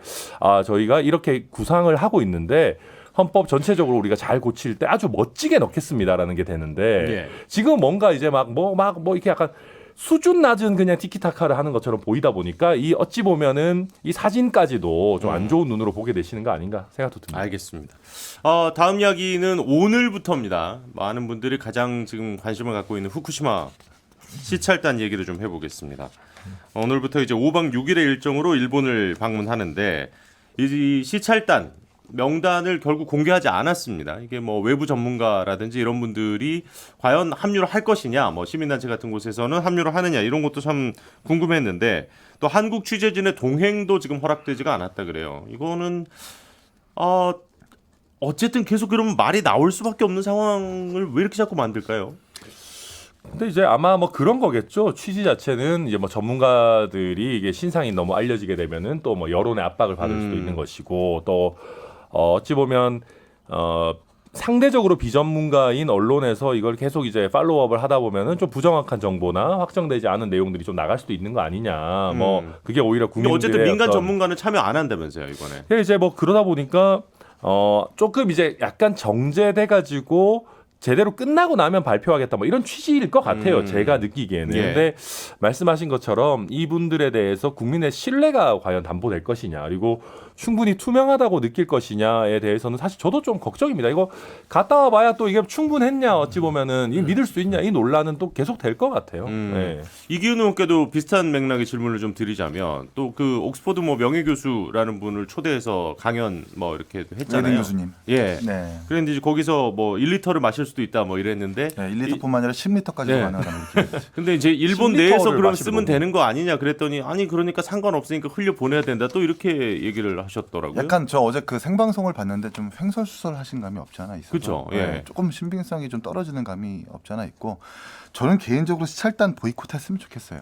저희가 이렇게 구상을 하고 있는데 헌법 전체적으로 우리가 잘 고칠 때 아주 멋지게 넣겠습니다라는 게 되는데 지금 뭔가 이제 막 이렇게 약간 수준 낮은 그냥 티키타카를 하는 것처럼 보이다 보니까 이 어찌 보면은 이 사진까지도 좀 안 좋은 눈으로 보게 되시는 거 아닌가 생각도 듭니다. 알겠습니다. 다음 이야기는 오늘부터입니다. 많은 분들이 가장 지금 관심을 갖고 있는 후쿠시마 시찰단 얘기를 좀 해보겠습니다. 오늘부터 이제 5박 6일의 일정으로 일본을 방문하는데 이 시찰단 명단을 결국 공개하지 않았습니다. 이게 뭐 외부 전문가라든지 이런 분들이 과연 합류를 할 것이냐, 뭐 시민단체 같은 곳에서는 합류를 하느냐 이런 것도 참 궁금했는데 또 한국 취재진의 동행도 지금 허락되지가 않았다 그래요. 이거는 어쨌든 계속 그러면 말이 나올 수밖에 없는 상황을 왜 이렇게 자꾸 만들까요? 근데 이제 아마 뭐 그런 거겠죠. 취지 자체는 이제 뭐 전문가들이 이게 신상이 너무 알려지게 되면은 또 뭐 여론의 압박을 받을 수도 있는 것이고 또 어찌 보면 상대적으로 비전문가인 언론에서 이걸 계속 이제 팔로우업을 하다 보면은 좀 부정확한 정보나 확정되지 않은 내용들이 좀 나갈 수도 있는 거 아니냐. 뭐 그게 오히려 국민들의 어쨌든 민간 전문가는 참여 안 한다면서요 이번에. 이제 뭐 그러다 보니까 조금 이제 약간 정제돼 가지고 제대로 끝나고 나면 발표하겠다 뭐 이런 취지일 것 같아요. 제가 느끼기에는. 예. 근데 말씀하신 것처럼 이분들에 대해서 국민의 신뢰가 과연 담보될 것이냐 그리고 충분히 투명하다고 느낄 것이냐에 대해서는 사실 저도 좀 걱정입니다. 이거 갔다 와봐야 또 이게 충분했냐 어찌 보면은 이 믿을 수 있냐 이 논란은 또 계속 될 것 같아요. 네. 이기훈 의원께도 비슷한 맥락의 질문을 좀 드리자면 또 그 옥스퍼드 뭐 명예교수라는 분을 초대해서 강연 뭐 이렇게 했잖아요. 레든 교수님. 예. 네. 그런데 이제 거기서 뭐 1리터를 마실 수도 있다 뭐 이랬는데. 네, 1리터뿐만 아니라 10리터까지 네. 가능하다는 얘기죠. 근데 이제 일본 10리터를 내에서 그럼 마시는 쓰면 거고. 되는 거 아니냐 그랬더니 아니 그러니까 상관없으니까 흘려 보내야 된다 또 이렇게 얘기를 하셨더라고요. 약간 저 어제 그 생방송을 봤는데 좀 횡설수설하신 감이 없지 않아 있어서 그쵸, 예. 조금 신빙성이 좀 떨어지는 감이 없지 않아 있고 저는 개인적으로 시찰단 보이콧했으면 좋겠어요.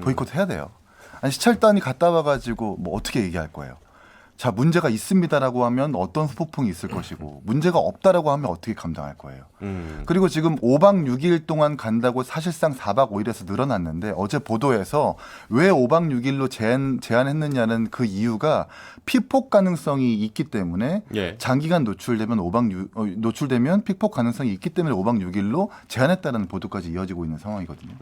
보이콧해야 돼요. 아니 시찰단이 갔다 와가지고 뭐 어떻게 얘기할 거예요? 자 문제가 있습니다라고 하면 어떤 후폭풍이 있을 것이고 문제가 없다라고 하면 어떻게 감당할 거예요. 그리고 지금 5박 6일 동안 간다고 사실상 4박 5일에서 늘어났는데 어제 보도에서 왜 5박 6일로 제한했느냐는 그 이유가 피폭 가능성이 있기 때문에 예. 장기간 노출되면 노출되면 피폭 가능성이 있기 때문에 5박 6일로 제한했다는 보도까지 이어지고 있는 상황이거든요.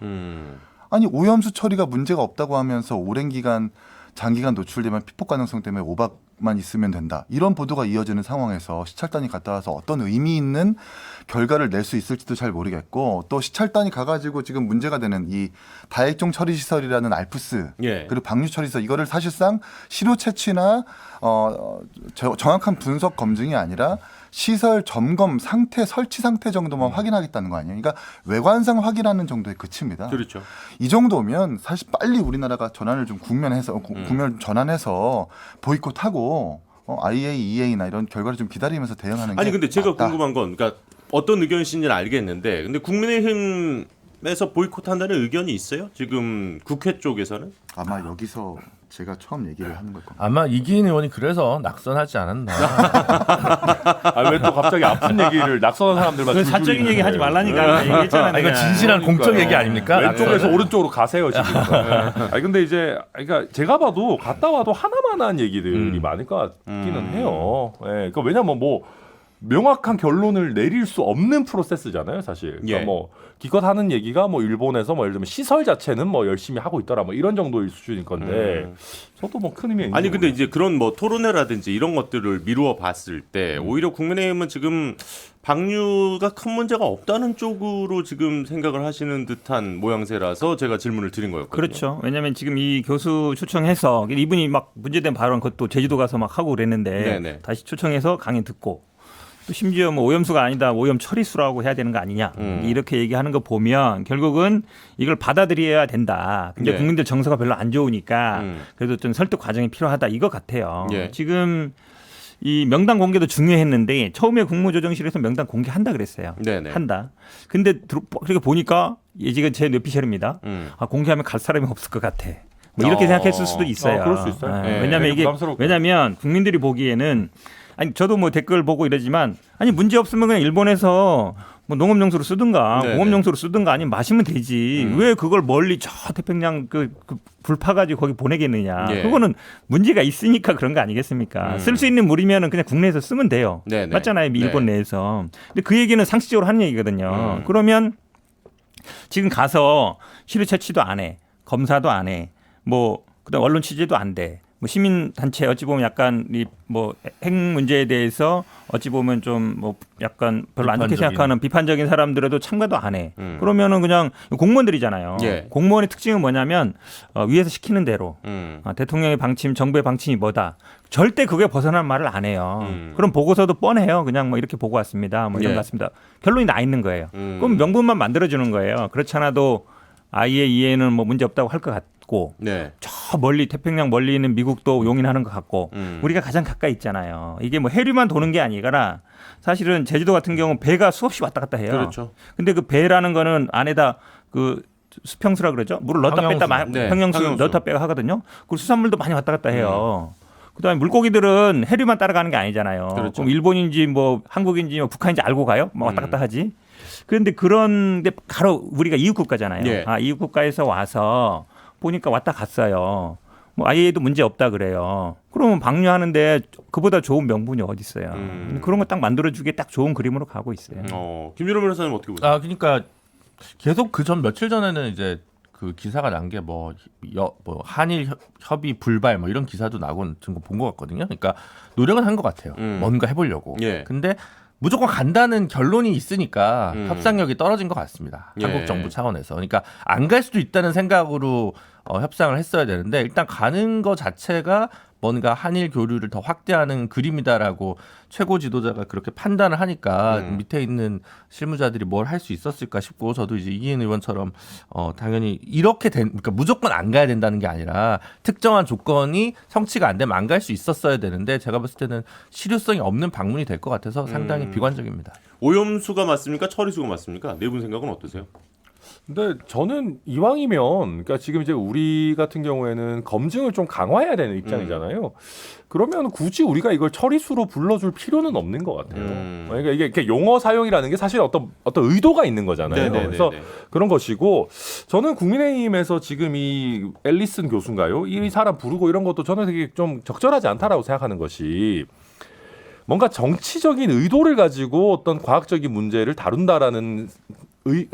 아니 오염수 처리가 문제가 없다고 하면서 오랜 기간 장기간 노출되면 피폭 가능성 때문에 5박만 있으면 된다. 이런 보도가 이어지는 상황에서 시찰단이 갔다 와서 어떤 의미 있는 결과를 낼 수 있을지도 잘 모르겠고 또 시찰단이 가가지고 지금 문제가 되는 이 다액종 처리 시설이라는 알프스 예. 그리고 방류 처리 시설 이거를 사실상 시료 채취나 정확한 분석 검증이 아니라 시설 점검 상태 설치 상태 정도만 확인하겠다는 거 아니에요. 그러니까 외관상 확인하는 정도에 그칩니다. 그렇죠. 이 정도면 사실 빨리 우리나라가 전환을 좀 국면 전환해서 보이콧하고 IAEA나 이런 결과를 좀 기다리면서 대응하는 게 아니 근데 제가 맞다. 궁금한 건 그러니까 어떤 의견이신지는 알겠는데 근데 국민의힘에서 보이콧한다는 의견이 있어요? 지금 국회 쪽에서는? 아마 여기서 제가 처음 얘기를 하는 걸 겁니다. 아마 이기인 의원이 그래서 낙선하지 않았나. 왜 또 갑자기 아픈 얘기를 낙선한 사람들만 그 사적인 얘기 하지 말라니까 얘기했잖아요. 이거 진실한 공적 얘기 아닙니까? 왼쪽에서 오른쪽으로 가세요 지금. 아니 근데 이제 그러니까 제가 봐도 갔다 와도 하나만한 얘기들이 많을 것 같기는 해요. 예, 그러니까 왜냐면 뭐 명확한 결론을 내릴 수 없는 프로세스잖아요, 사실. 그러니까 예. 뭐 기껏 하는 얘기가 뭐 일본에서 뭐 예를 들면 시설 자체는 뭐 열심히 하고 있더라, 뭐 이런 정도일 수준일 건데 저도 뭐 큰 의미. 아니 근데 이제 그런 뭐 토론회라든지 이런 것들을 미루어 봤을 때 오히려 국민의힘은 지금 방류가 큰 문제가 없다는 쪽으로 지금 생각을 하시는 듯한 모양새라서 제가 질문을 드린 거였거든요. 그렇죠. 왜냐하면 지금 이 교수 초청해서 이분이 막 문제된 발언 그것도 제주도 가서 막 하고 그랬는데 네네. 다시 초청해서 강의 듣고 또 심지어 뭐 오염수가 아니다 오염 처리수라고 해야 되는 거 아니냐 이렇게 얘기하는 거 보면 결국은 이걸 받아들여야 된다. 근데 네. 국민들 정서가 별로 안 좋으니까 그래도 좀 설득 과정이 필요하다 이거 같아요. 예. 지금 이 명단 공개도 중요했는데 처음에 국무조정실에서 명단 공개한다 그랬어요. 네네. 한다. 근데 그렇게 보니까 예지가 제 뇌피셜입니다. 음. 아, 공개하면 갈 사람이 없을 것 같아. 뭐 이렇게 생각했을 수도 있어요. 그럴 수 있어요. 네. 왜냐하면 국민들이 보기에는 아니 저도 뭐 댓글 보고 이러지만 아니 문제 없으면 그냥 일본에서 뭐 농업용수로 쓰든가 네네. 공업용수로 쓰든가 아니면 마시면 되지 왜 그걸 멀리 저 태평양 불 파가지고 거기 보내겠느냐. 예. 그거는 문제가 있으니까 그런 거 아니겠습니까? 쓸 수 있는 물이면은 그냥 국내에서 쓰면 돼요. 네네. 맞잖아요. 일본 네. 내에서. 근데 그 얘기는 상식적으로 하는 얘기거든요. 그러면 지금 가서 시료 채취도 안 해. 검사도 안 해. 뭐 그다음 언론 취재도 안 돼. 뭐 시민 단체 어찌 보면 약간 이 뭐 핵 문제에 대해서 어찌 보면 좀 뭐 약간 별로 안 좋게 비판적인. 생각하는 비판적인 사람들에도 참가도 안 해. 그러면은 그냥 공무원들이잖아요. 예. 공무원의 특징은 뭐냐면 위에서 시키는 대로 대통령의 방침, 정부의 방침이 뭐다. 절대 그게 벗어난 말을 안 해요. 그럼 보고서도 뻔해요. 그냥 뭐 이렇게 보고 왔습니다. 뭐 이런 예. 것 같습니다. 결론이 나 있는 거예요. 그럼 명분만 만들어주는 거예요. 그렇지 않아도 IAEA는 뭐 문제 없다고 할 것 같고 네. 저 멀리 태평양 멀리 있는 미국도 용인하는 것 같고 우리가 가장 가까이 있잖아요. 이게 뭐 해류만 도는 게 아니라 사실은 제주도 같은 경우 배가 수없이 왔다 갔다 해요. 그렇죠. 근데 그 배라는 거는 안에다 그 수평수라 그러죠. 물을 넣었다 평형수. 뺐다 네, 평형수 평형수. 넣었다 빼가 하거든요. 그리고 수산물도 많이 왔다 갔다 해요. 그다음에 물고기들은 해류만 따라가는 게 아니잖아요. 그렇죠. 그럼 일본인지 뭐 한국인지 뭐 북한인지 알고 가요? 뭐 왔다 갔다 하지. 그런데 그런데 바로 우리가 이웃 국가잖아요. 예. 아, 이웃 국가에서 와서 보니까 왔다 갔어요. 뭐 아예도 문제 없다 그래요. 그러면 방류하는데 그보다 좋은 명분이 어디 있어요. 그런 거 딱 만들어주기에 딱 좋은 그림으로 가고 있어요. 김준호 변호사님 어떻게 보세요? 아 그러니까 계속 그 전 며칠 전에는 이제 그 기사가 난 게 뭐 한일 협의 불발 뭐 이런 기사도 나고 본 것 같거든요. 그러니까 노력은 한 것 같아요. 뭔가 해보려고. 예. 근데 무조건 간다는 결론이 있으니까 협상력이 떨어진 것 같습니다. 예. 한국 정부 차원에서. 그러니까 안 갈 수도 있다는 생각으로 협상을 했어야 되는데 일단 가는 거 자체가 뭔가 한일 교류를 더 확대하는 그림이다라고 최고 지도자가 그렇게 판단을 하니까 밑에 있는 실무자들이 뭘 할 수 있었을까 싶고 저도 이제 이기인 의원처럼 당연히 이렇게 그러니까 무조건 안 가야 된다는 게 아니라 특정한 조건이 성취가 안 되면 안 갈 수 있었어야 되는데 제가 봤을 때는 실효성이 없는 방문이 될 것 같아서 상당히 비관적입니다. 오염수가 맞습니까? 처리수가 맞습니까? 네 분 생각은 어떠세요? 근데 저는 이왕이면 그러니까 지금 이제 우리 같은 경우에는 검증을 좀 강화해야 되는 입장이잖아요. 그러면 굳이 우리가 이걸 처리수로 불러줄 필요는 없는 것 같아요. 그러니까 이게 이렇게 용어 사용이라는 게 사실 어떤 의도가 있는 거잖아요. 네네네네. 그래서 그런 것이고 저는 국민의힘에서 지금 이 앨리슨 교수인가요? 이 사람 부르고 이런 것도 저는 되게 좀 적절하지 않다라고 생각하는 것이 뭔가 정치적인 의도를 가지고 어떤 과학적인 문제를 다룬다라는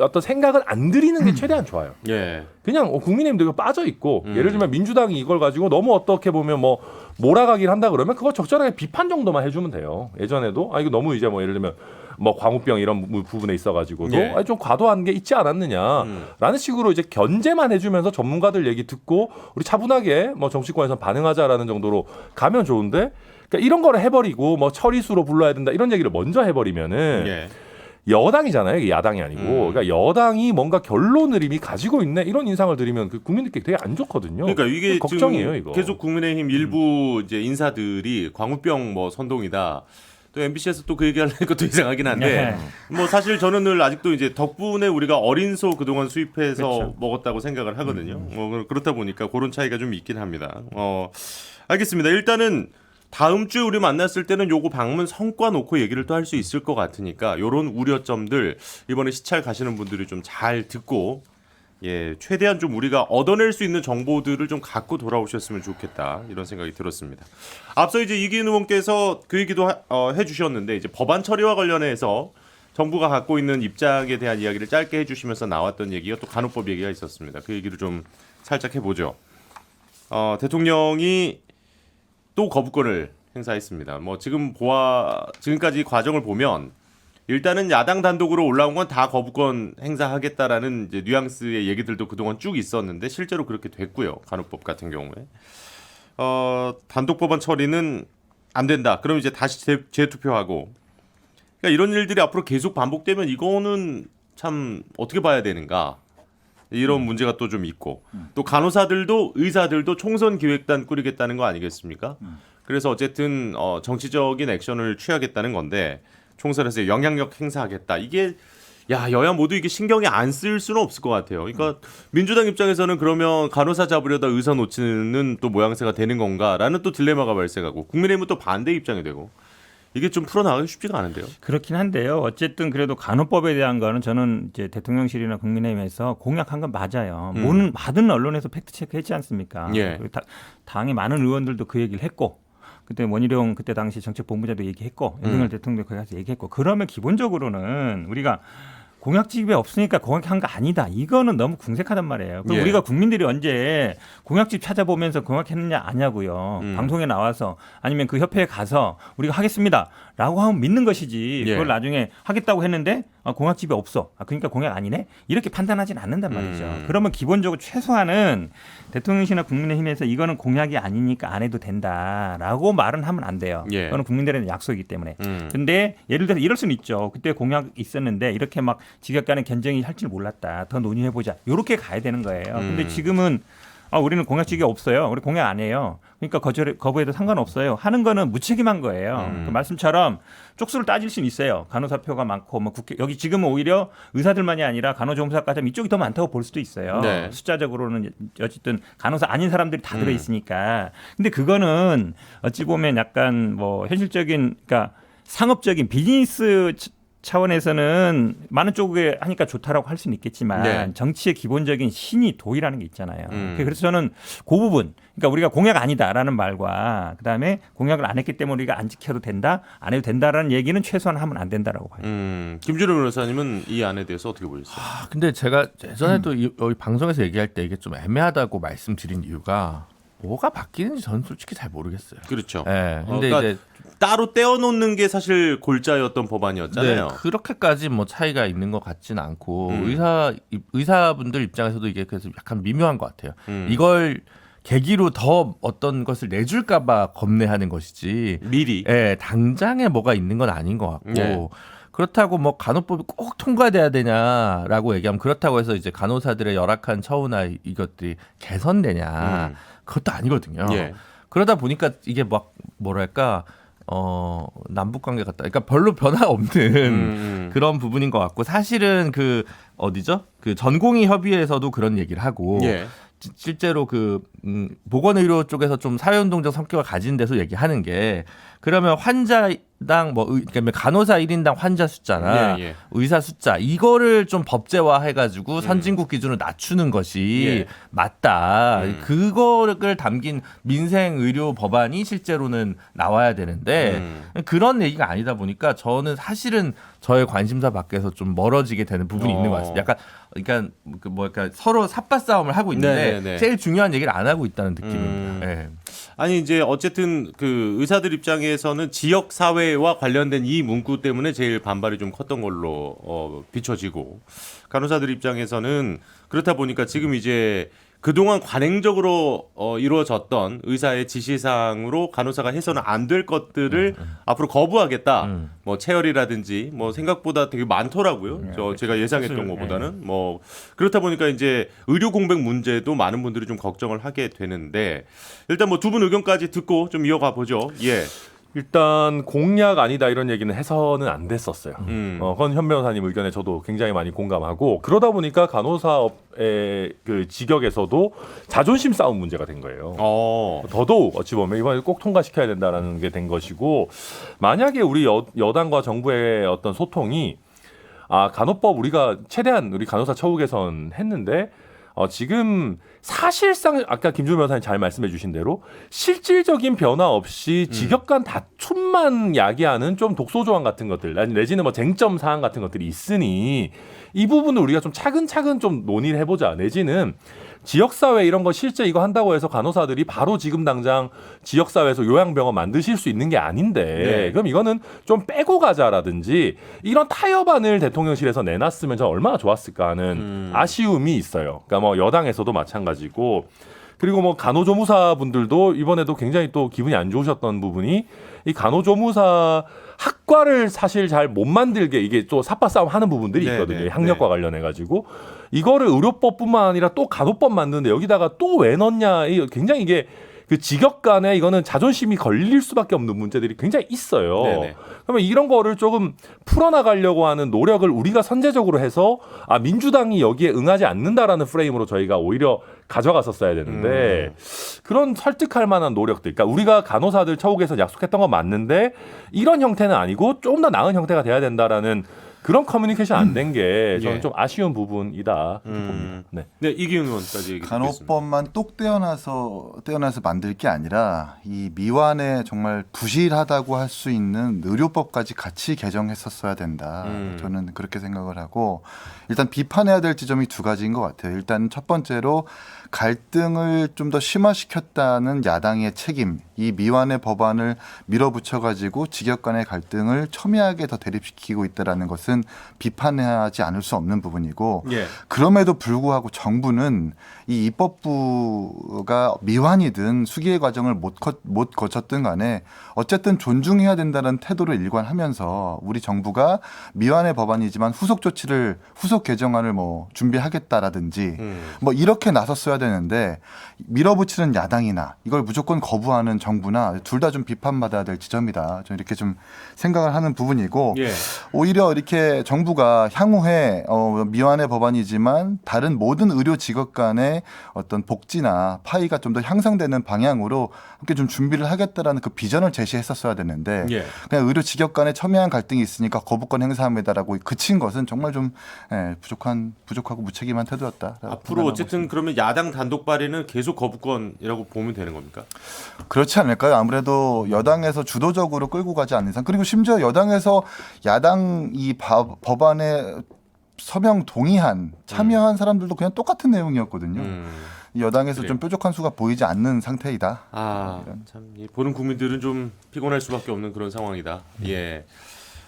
어떤 생각을 안 들이는 게 최대한 좋아요. 예. 그냥 국민의힘도 이거 빠져 있고 예를 들면 민주당이 이걸 가지고 너무 어떻게 보면 뭐 몰아가긴 한다 그러면 그거 적절하게 비판 정도만 해주면 돼요. 예전에도 이거 너무 이제 뭐 예를 들면 뭐 광우병 이런 부분에 있어가지고도 예. 좀 과도한 게 있지 않았느냐라는 식으로 이제 견제만 해주면서 전문가들 얘기 듣고 우리 차분하게 뭐 정치권에서 반응하자라는 정도로 가면 좋은데 그러니까 이런 거를 해버리고 뭐 처리수로 불러야 된다 이런 얘기를 먼저 해버리면은. 예. 여당이잖아요. 이게 야당이 아니고. 그러니까 여당이 뭔가 결론을 이미 가지고 있네 이런 인상을 들이면 그 국민들께 되게 안 좋거든요. 그러니까 이게 걱정이에요, 지금 이거. 계속 국민의힘 일부 이제 인사들이 광우병 뭐 선동이다. 또 MBC에서 또 그 얘기하는 것도 이상하긴 한데 뭐 사실 저는 늘 아직도 이제 덕분에 우리가 어린 소 그동안 수입해서 그렇죠. 먹었다고 생각을 하거든요. 그렇다 보니까 그런 차이가 좀 있긴 합니다. 알겠습니다. 일단은 다음 주에 우리 만났을 때는 요거 방문 성과 놓고 얘기를 또 할 수 있을 것 같으니까 요런 우려점들 이번에 시찰 가시는 분들이 좀 잘 듣고 최대한 좀 우리가 얻어낼 수 있는 정보들을 좀 갖고 돌아오셨으면 좋겠다 이런 생각이 들었습니다. 앞서 이제 이기인 의원께서 그 얘기도 해주셨는데 이제 법안 처리와 관련해서 정부가 갖고 있는 입장에 대한 이야기를 짧게 해주시면서 나왔던 얘기가 또 간호법 얘기가 있었습니다. 그 얘기를 좀 살짝 해보죠. 대통령이 또 거부권을 행사했습니다. 뭐 지금까지 과정을 보면 일단은 야당 단독으로 올라온 건 다 거부권 행사하겠다라는 이제 뉘앙스의 얘기들도 그동안 쭉 있었는데 실제로 그렇게 됐고요. 간호법 같은 경우에 단독 법안 처리는 안 된다. 그럼 이제 다시 재투표하고 그러니까 이런 일들이 앞으로 계속 반복되면 이거는 참 어떻게 봐야 되는가 이런 문제가 또 좀 있고 또 간호사들도 의사들도 총선 기획단 꾸리겠다는 거 아니겠습니까? 그래서 어쨌든 정치적인 액션을 취하겠다는 건데 총선에서 영향력 행사하겠다. 이게 야 여야 모두 이게 신경이 안 쓰일 수는 없을 것 같아요. 그러니까 민주당 입장에서는 그러면 간호사 잡으려다 의사 놓치는 또 모양새가 되는 건가라는 또 딜레마가 발생하고 국민의힘은 또 반대 입장이 되고 이게 좀 풀어나가기 쉽지가 않은데요. 그렇긴 한데요. 어쨌든 그래도 간호법에 대한 거는 저는 이제 대통령실이나 국민의힘에서 공약한 건 맞아요. 모든 언론에서 팩트 체크했지 않습니까? 예. 그리고 당의 많은 의원들도 그 얘기를 했고. 그때 원희룡 그때 당시 정책본부장도 얘기했고 윤석열 대통령도 거기 가서 얘기했고 그러면 기본적으로는 우리가 공약집에 없으니까 공약한 거 아니다. 이거는 너무 궁색하단 말이에요. 그럼 예. 우리가 국민들이 언제 공약집 찾아보면서 공약했느냐 아냐고요. 방송에 나와서 아니면 그 협회에 가서 우리가 하겠습니다라고 하면 믿는 것이지. 예. 그걸 나중에 하겠다고 했는데 공약집이 없어. 그러니까 공약 아니네. 이렇게 판단하진 않는단 말이죠. 그러면 기본적으로 최소한은 대통령실이나 국민의힘에서 이거는 공약이 아니니까 안 해도 된다라고 말은 하면 안 돼요. 예. 그거는 국민들의 약속이기 때문에. 근데 예를 들어서 이럴 수는 있죠. 그때 공약 있었는데 이렇게 막 직역 간의 견쟁이 할 줄 몰랐다. 더 논의해보자. 이렇게 가야 되는 거예요. 근데 지금은 우리는 공약직이 없어요. 우리 공약 안 해요. 그러니까 거부해도 상관없어요. 하는 거는 무책임한 거예요. 그 말씀처럼 쪽수를 따질 수는 있어요. 간호사표가 많고 뭐 국회 여기 지금은 오히려 의사들만이 아니라 간호조무사까지 하면 이쪽이 더 많다고 볼 수도 있어요. 네. 숫자적으로는 어쨌든 간호사 아닌 사람들이 다 들어 있으니까. 근데 그거는 어찌 보면 약간 뭐 현실적인 그러니까 상업적인 비즈니스 차원에서는 많은 쪽에 하니까 좋다라고 할 수는 있겠지만 네. 정치의 기본적인 신이 도의라는 게 있잖아요. 그래서 저는 그 부분, 그러니까 우리가 공약 아니다라는 말과 그다음에 공약을 안 했기 때문에 우리가 안 지켜도 된다, 안 해도 된다라는 얘기는 최소한 하면 안 된다라고 봐요. 김준호 변호사님은 이 안에 대해서 어떻게 보셨어요? 근데 제가 예전에도 여기 방송에서 얘기할 때 이게 좀 애매하다고 말씀드린 이유가 뭐가 바뀌는지 저는 솔직히 잘 모르겠어요. 그렇죠. 네, 근데 그러니까 이제 따로 떼어놓는 게 사실 골자였던 법안이었잖아요. 네, 그렇게까지 뭐 차이가 있는 것 같지는 않고 의사분들 입장에서도 이게 그래서 약간 미묘한 것 같아요. 이걸 계기로 더 어떤 것을 내줄까봐 겁내하는 것이지. 미리. 예, 당장에 뭐가 있는 건 아닌 것 같고. 네. 그렇다고 뭐 간호법이 꼭 통과돼야 되냐라고 얘기하면 그렇다고 해서 이제 간호사들의 열악한 처우나 이것들이 개선되냐 그것도 아니거든요. 예. 그러다 보니까 이게 막 뭐랄까 남북 관계 같다. 그러니까 별로 변화 없는 그런 부분인 것 같고 사실은 그 어디죠? 그 전공의 협의회에서도 그런 얘기를 하고 예. 실제로 그 보건의료 쪽에서 좀 사회운동적 성격을 가진 데서 얘기하는 게 그러면 환자당 그러니까 간호사 1인당 환자 숫자나 예, 예. 의사 숫자 이거를 좀 법제화 해가지고 선진국 기준으로 낮추는 것이 예. 맞다. 그거를 담긴 민생 의료 법안이 실제로는 나와야 되는데 그런 얘기가 아니다 보니까 저는 사실은 저의 관심사 밖에서 좀 멀어지게 되는 부분이 있는 것 같습니다. 약간 그러니까 그 뭐랄까 서로 삿바 싸움을 하고 있는데 네, 네. 제일 중요한 얘기를 안 하고 있다는 느낌입니다. 네. 아니 이제 어쨌든 그 의사들 입장에서는 지역 사회와 관련된 이 문구 때문에 제일 반발이 좀 컸던 걸로 비춰지고 간호사들 입장에서는 그렇다 보니까 지금 이제 그동안 관행적으로 이루어졌던 의사의 지시사항으로 간호사가 해서는 안 될 것들을 앞으로 거부하겠다. 뭐 체열이라든지 뭐 생각보다 되게 많더라고요. 제가 예상했던 것보다는 뭐 그렇다 보니까 이제 의료 공백 문제도 많은 분들이 좀 걱정을 하게 되는데 일단 뭐 두 분 의견까지 듣고 좀 이어가 보죠. 예. 일단 공약 아니다 이런 얘기는 해서는 안 됐었어요. 그건 현 변호사님 의견에 저도 굉장히 많이 공감하고 그러다 보니까 간호사업의 그 직역에서도 자존심 싸움 문제가 된 거예요. 더더욱 어찌 보면 이번에 꼭 통과시켜야 된다라는 게 된 것이고 만약에 우리 여당과 정부의 어떤 소통이 간호법 우리가 최대한 우리 간호사 처우 개선 했는데 지금 사실상 아까 김준호 변호사님 잘 말씀해 주신 대로 실질적인 변화 없이 직역 간 다툼만 야기하는 좀 독소 조항 같은 것들 내지는 뭐 쟁점 사항 같은 것들이 있으니 이 부분을 우리가 좀 차근차근 좀 논의를 해보자. 내지는 지역사회 이런 거 실제 이거 한다고 해서 간호사들이 바로 지금 당장 지역사회에서 요양병원 만드실 수 있는 게 아닌데 네. 그럼 이거는 좀 빼고 가자라든지 이런 타협안을 대통령실에서 내놨으면 저 얼마나 좋았을까 하는 아쉬움이 있어요. 그러니까 뭐 여당에서도 마찬가지고 그리고 뭐 간호조무사 분들도 이번에도 굉장히 또 기분이 안 좋으셨던 부분이 이 간호조무사 학과를 사실 잘 못 만들게 이게 또 삽바 싸움 하는 부분들이 네, 있거든요. 네, 학력과 네. 관련해 가지고 이거를 의료법뿐만 아니라 또 간호법 만드는데 여기다가 또 왜 넣냐 이 굉장히 이게 그 직역 간에 이거는 자존심이 걸릴 수밖에 없는 문제들이 굉장히 있어요. 네네. 그러면 이런 거를 조금 풀어나가려고 하는 노력을 우리가 선제적으로 해서 민주당이 여기에 응하지 않는다라는 프레임으로 저희가 오히려 가져갔었어야 되는데 그런 설득할 만한 노력들. 그러니까 우리가 간호사들 처우에서 약속했던 건 맞는데 이런 형태는 아니고 조금 더 나은 형태가 돼야 된다라는 그런 커뮤니케이션 안 된 게 저는 예. 좀 아쉬운 부분이다 이렇게 봅니다. 네. 네, 이기훈 의원까지 얘기 듣겠습니다. 간호법만 똑 떼어놔서 만들 게 아니라 이 미완에 정말 부실하다고 할 수 있는 의료법까지 같이 개정했었어야 된다. 저는 그렇게 생각을 하고 일단 비판해야 될 지점이 두 가지인 것 같아요. 일단 첫 번째로 갈등을 좀 더 심화시켰다는 야당의 책임, 이 미완의 법안을 밀어붙여가지고 직역 간의 갈등을 첨예하게 더 대립시키고 있다는 것은 비판하지 않을 수 없는 부분이고 예. 그럼에도 불구하고 정부는 이 입법부가 미완이든 수기의 과정을 못 거쳤든 간에 어쨌든 존중해야 된다는 태도를 일관하면서 우리 정부가 미완의 법안이지만 후속 개정안을 뭐 준비하겠다라든지 뭐 이렇게 나섰어야 되는데 밀어붙이는 야당이나 이걸 무조건 거부하는 정부나 둘 다 좀 비판받아야 될 지점이다. 저는 이렇게 좀 생각을 하는 부분이고 예. 오히려 이렇게 정부가 향후에 미완의 법안이지만 다른 모든 의료 직업 간의 어떤 복지나 파이가 좀 더 향상되는 방향으로 함께 좀 준비를 하겠다라는 그 비전을 제시했었어야 되는데 예. 그냥 의료 직업 간의 첨예한 갈등이 있으니까 거부권 행사합니다라고 그친 것은 정말 좀 부족하고 무책임한 태도였다. 앞으로 어쨌든 그러면 야당 단독 발의는 계속 거부권이라고 보면 되는 겁니까? 그렇지 않을까요? 아무래도 여당에서 주도적으로 끌고 가지 않는 이상 그리고 심지어 여당에서 야당 이 법안에 서명 동의한 참여한 사람들도 그냥 똑같은 내용이었거든요. 여당에서 그래요. 좀 뾰족한 수가 보이지 않는 상태이다. 참 보는 국민들은 좀 피곤할 수밖에 없는 그런 상황이다. 예.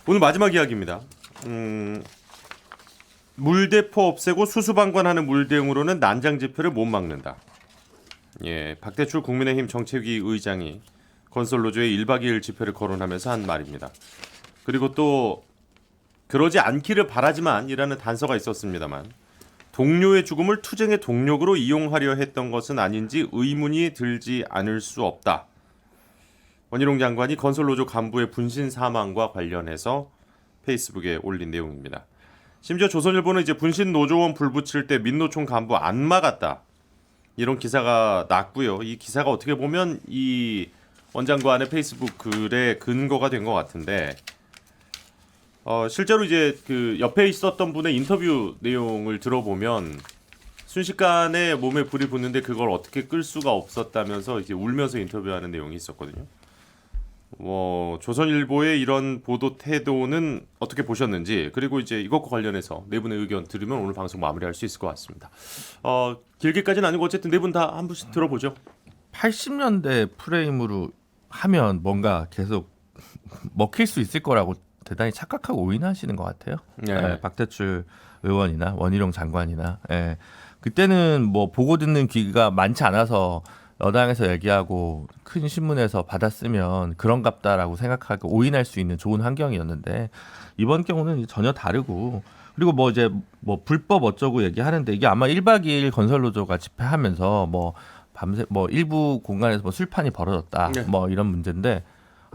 오늘 마지막 이야기입니다. 물대포 없애고 수수방관하는 물대응으로는 난장 집회를 못 막는다. 예, 박대출 국민의힘 정책위 의장이 건설노조의 1박 2일 집회를 거론하면서 한 말입니다. 그리고 또 그러지 않기를 바라지만이라는 단서가 있었습니다만 동료의 죽음을 투쟁의 동력으로 이용하려 했던 것은 아닌지 의문이 들지 않을 수 없다. 원희룡 장관이 건설노조 간부의 분신 사망과 관련해서 페이스북에 올린 내용입니다. 심지어 조선일보는 이제 분신 노조원 불붙일 때 민노총 간부 안 막았다. 이런 기사가 났고요. 이 기사가 어떻게 보면 이 원장관의 페이스북 글에 근거가 된 것 같은데 실제로 이제 그 옆에 있었던 분의 인터뷰 내용을 들어보면 순식간에 몸에 불이 붙는데 그걸 어떻게 끌 수가 없었다면서 이제 울면서 인터뷰하는 내용이 있었거든요. 조선일보의 이런 보도 태도는 어떻게 보셨는지 그리고 이제 이것과 관련해서 네 분의 의견 들으면 오늘 방송 마무리할 수 있을 것 같습니다. 길게까지는 아니고 어쨌든 네 분 다 한 분씩 들어보죠. 80년대 프레임으로 하면 뭔가 계속 먹힐 수 있을 거라고 대단히 착각하고 오인하시는 것 같아요. 네. 박대출 의원이나 원희룡 장관이나 그때는 뭐 보고 듣는 귀가 많지 않아서 여당에서 얘기하고 큰 신문에서 받았으면 그런갑다라고 생각하고 오인할 수 있는 좋은 환경이었는데 이번 경우는 전혀 다르고 그리고 뭐 이제 뭐 불법 어쩌고 얘기하는데 이게 아마 1박 2일 건설노조가 집회하면서 뭐 밤새 뭐 일부 공간에서 뭐 술판이 벌어졌다 네. 뭐 이런 문제인데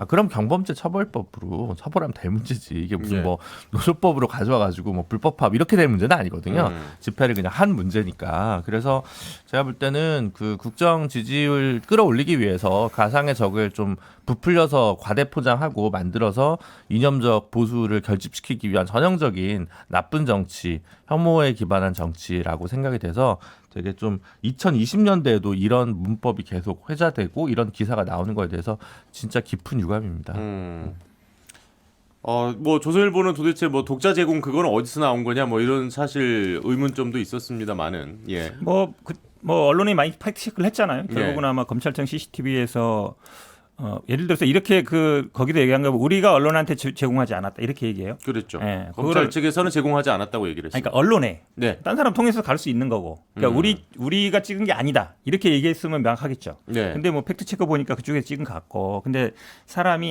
그럼 경범죄 처벌법으로 처벌하면 될 문제지 이게 무슨 네. 뭐 노조법으로 가져와가지고 뭐 불법합 이렇게 될 문제는 아니거든요. 집회를 그냥 한 문제니까. 그래서 제가 볼 때는 그 국정 지지율 끌어올리기 위해서 가상의 적을 좀 부풀려서 과대포장하고 만들어서 이념적 보수를 결집시키기 위한 전형적인 나쁜 정치, 혐오에 기반한 정치라고 생각이 돼서 되게 좀 2020년대에도 이런 문법이 계속 회자되고 이런 기사가 나오는 거에 대해서 진짜 깊은 유감입니다. 조선일보는 도대체 뭐 독자 제공 그거는 어디서 나온 거냐 뭐 이런 사실 의문점도 있었습니다만은 언론이 많이 팩트 체크를 했잖아요. 결국은 네. 아마 검찰청 CCTV에서 예를 들어서 이렇게 거기도 얘기한 거 우리가 언론한테 제공하지 않았다 이렇게 얘기해요. 그랬죠. 네, 검찰 측에서는 제공하지 않았다고 얘기를 했어요. 그러니까 언론에 네. 딴 사람 통해서 갈 수 있는 거고. 그러니까 우리가 찍은 게 아니다 이렇게 얘기했으면 명확하겠죠. 네. 근데 뭐 팩트 체크 보니까 그쪽에 찍은 것 같고. 근데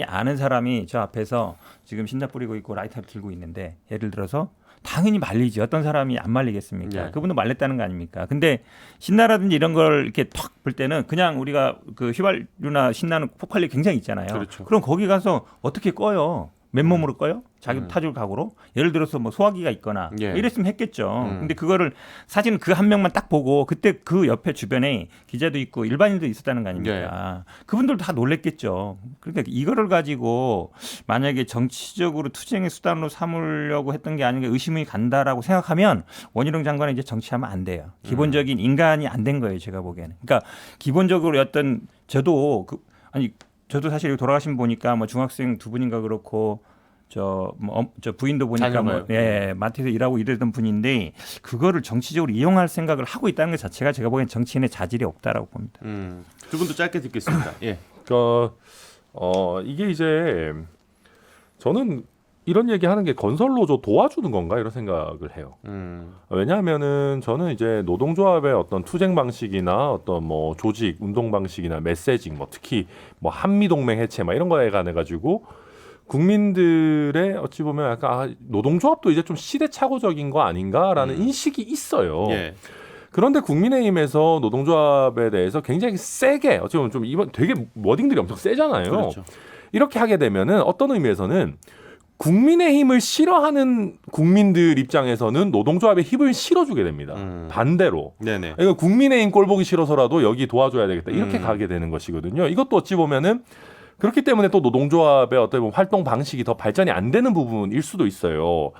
아는 사람이 저 앞에서 지금 신나 뿌리고 있고 라이터를 들고 있는데 예를 들어서 당연히 말리지. 어떤 사람이 안 말리겠습니까? 네. 그분도 말렸다는 거 아닙니까? 근데 신나라든지 이런 걸 이렇게 턱 볼 때는 그냥 우리가 그 휘발유나 신나는 폭발력 굉장히 있잖아요. 그렇죠. 그럼 거기 가서 어떻게 꺼요? 맨몸으로 꺼요? 자기 타줄 각오로? 예를 들어서 뭐 소화기가 있거나 예. 이랬으면 했겠죠. 근데 그거를 사진 그 한 명만 딱 보고 그때 그 옆에 주변에 기자도 있고 일반인도 있었다는 거 아닙니까? 그분들도 다 놀랬겠죠. 그러니까 이거를 가지고 만약에 정치적으로 투쟁의 수단으로 삼으려고 했던 게 아닌가 의심이 간다라고 생각하면 원희룡 장관은 이제 정치하면 안 돼요. 기본적인 인간이 안 된 거예요. 제가 보기에는. 그러니까 기본적으로 어떤 저도 사실 여기 돌아가신 분 보니까 뭐 중학생 두 분인가 그렇고 저 부인도 보니까 자녀가요? 마트에서 일하고 이러던 분인데 그거를 정치적으로 이용할 생각을 하고 있다는 것 자체가 제가 보기엔 정치인의 자질이 없다라고 봅니다. 두 분도 짧게 듣겠습니다. 예. 이게 이제 저는 이런 얘기하는 게 건설 노조 도와주는 건가 이런 생각을 해요. 왜냐하면은 저는 이제 노동조합의 어떤 투쟁 방식이나 어떤 뭐 조직 운동 방식이나 메시징 뭐 특히 뭐 한미 동맹 해체 막 이런 거에 관해 가지고 국민들의 어찌 보면 약간 노동조합도 이제 좀 시대착오적인 거 아닌가라는 인식이 있어요. 예. 그런데 국민의힘에서 노동조합에 대해서 굉장히 세게 어찌 보면 좀 이번 되게 워딩들이 엄청 세잖아요. 그렇죠. 이렇게 하게 되면은 어떤 의미에서는 국민의힘을 싫어하는 국민들 입장에서는 노동조합의 힘을 실어주게 됩니다. 반대로. 네네. 이거 국민의힘 꼴 보기 싫어서라도 여기 도와줘야 되겠다. 이렇게 가게 되는 것이거든요. 이것도 어찌 보면은 그렇기 때문에 또 노동조합의 어떤 활동 방식이 더 발전이 안 되는 부분일 수도 있어요.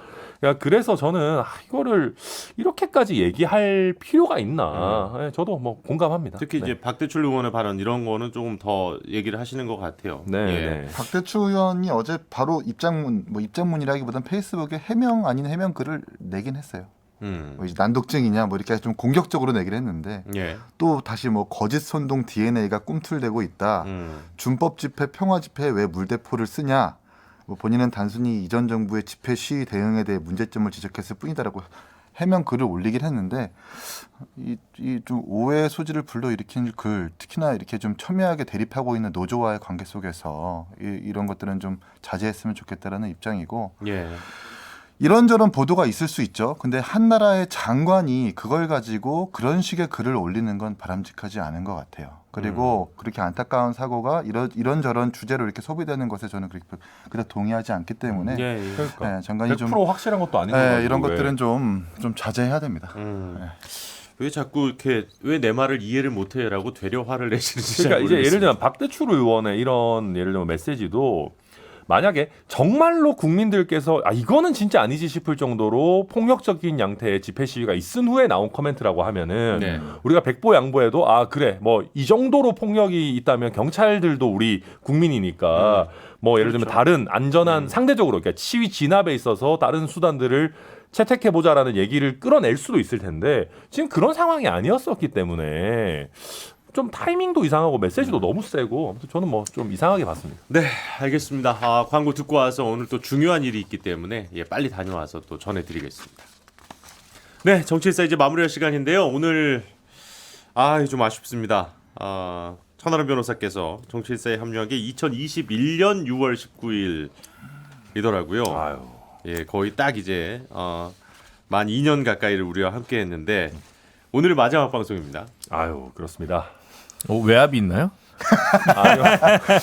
그래서 저는 이거를 이렇게까지 얘기할 필요가 있나? 네, 저도 뭐 공감합니다. 특히 네. 이제 박대출 의원의 발언 이런 거는 조금 더 얘기를 하시는 것 같아요. 네, 예. 네. 박대출 의원이 어제 바로 입장문이라기보다는 페이스북에 해명 아닌 해명 글을 내긴 했어요. 뭐 이제 난독증이냐 뭐 이렇게 좀 공격적으로 내긴 했는데 예. 또 다시 뭐 거짓 선동 DNA가 꿈틀대고 있다. 준법 집회, 평화 집회에 왜 물대포를 쓰냐? 뭐 본인은 단순히 이전 정부의 집회 시위 대응에 대해 문제점을 지적했을 뿐이다라고 해명 글을 올리긴 했는데 이 좀 오해 소지를 불러일으키는 글, 특히나 이렇게 좀 첨예하게 대립하고 있는 노조와의 관계 속에서 이런 것들은 좀 자제했으면 좋겠다라는 입장이고. 예. 이런저런 보도가 있을 수 있죠. 근데 한 나라의 장관이 그걸 가지고 그런 식의 글을 올리는 건 바람직하지 않은 것 같아요. 그리고 그렇게 안타까운 사고가 이런저런 주제로 이렇게 소비되는 것에 저는 그렇게 동의하지 않기 때문에 예. 예. 그러니까 네, 장관이 100% 확실한 것도 아닌 것 네, 같고 이런 것들은 좀 자제해야 됩니다. 왜 자꾸 이렇게 왜 내 말을 이해를 못해라고 되려 화를 내시는지 잘 그러니까 이제 예를 모르겠습니다. 들면 박대출 의원의 이런 예를 들면 메시지도 만약에 정말로 국민들께서 이거는 진짜 아니지 싶을 정도로 폭력적인 양태의 집회 시위가 있은 후에 나온 코멘트라고 하면은 네. 우리가 백보양보해도 그래 뭐 이 정도로 폭력이 있다면 경찰들도 우리 국민이니까 뭐 예를 들면 다른 안전한 상대적으로 그러니까 시위 진압에 있어서 다른 수단들을 채택해보자라는 얘기를 끌어낼 수도 있을 텐데 지금 그런 상황이 아니었었기 때문에 좀 타이밍도 이상하고 메시지도 너무 세고 아무튼 저는 뭐 좀 이상하게 봤습니다. 네, 알겠습니다. 광고 듣고 와서 오늘 또 중요한 일이 있기 때문에 빨리 다녀와서 또 전해드리겠습니다. 네, 정치일사 이제 마무리할 시간인데요. 오늘 좀 아쉽습니다. 천하람 변호사께서 정치일사에 합류한 게 2021년 6월 19일이더라고요. 아유. 예, 거의 딱 이제 만 2년 가까이를 우리와 함께했는데 오늘의 마지막 방송입니다. 아유 그렇습니다. 외압이 있나요?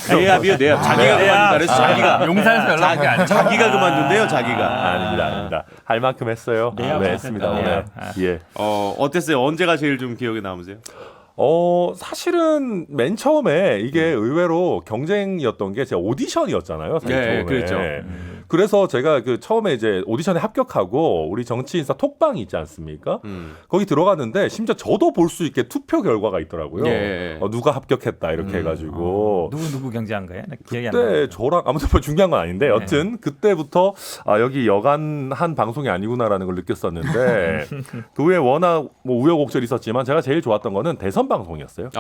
내압이요, 내압. 자기가 그만둔다 그랬어. 자기가 용산에서 연락이 안 자기가 그만둔대요, 자기가. 아닙니다. 할 만큼 했어요. 네, 했습니다. 네. 오늘. 예. 어땠어요? 언제가 제일 좀 기억에 남으세요? 사실은 맨 처음에 이게 의외로 경쟁이었던 게 제 오디션이었잖아요. 사실 네, 처음에. 그랬죠. 그래서 제가 그 처음에 이제 오디션에 합격하고 우리 정치인사 톡방이 있지 않습니까? 거기 들어갔는데 심지어 저도 볼 수 있게 투표 결과가 있더라고요. 예. 누가 합격했다 이렇게 해가지고 누구 경제한 거야? 나 기억이 안 그때 나. 저랑 아무튼 뭐 중요한 건 아닌데 여튼 그때부터 여기 여간 한 방송이 아니구나라는 걸 느꼈었는데 그 후에 워낙 뭐 우여곡절이 있었지만 제가 제일 좋았던 거는 대선 방송이었어요.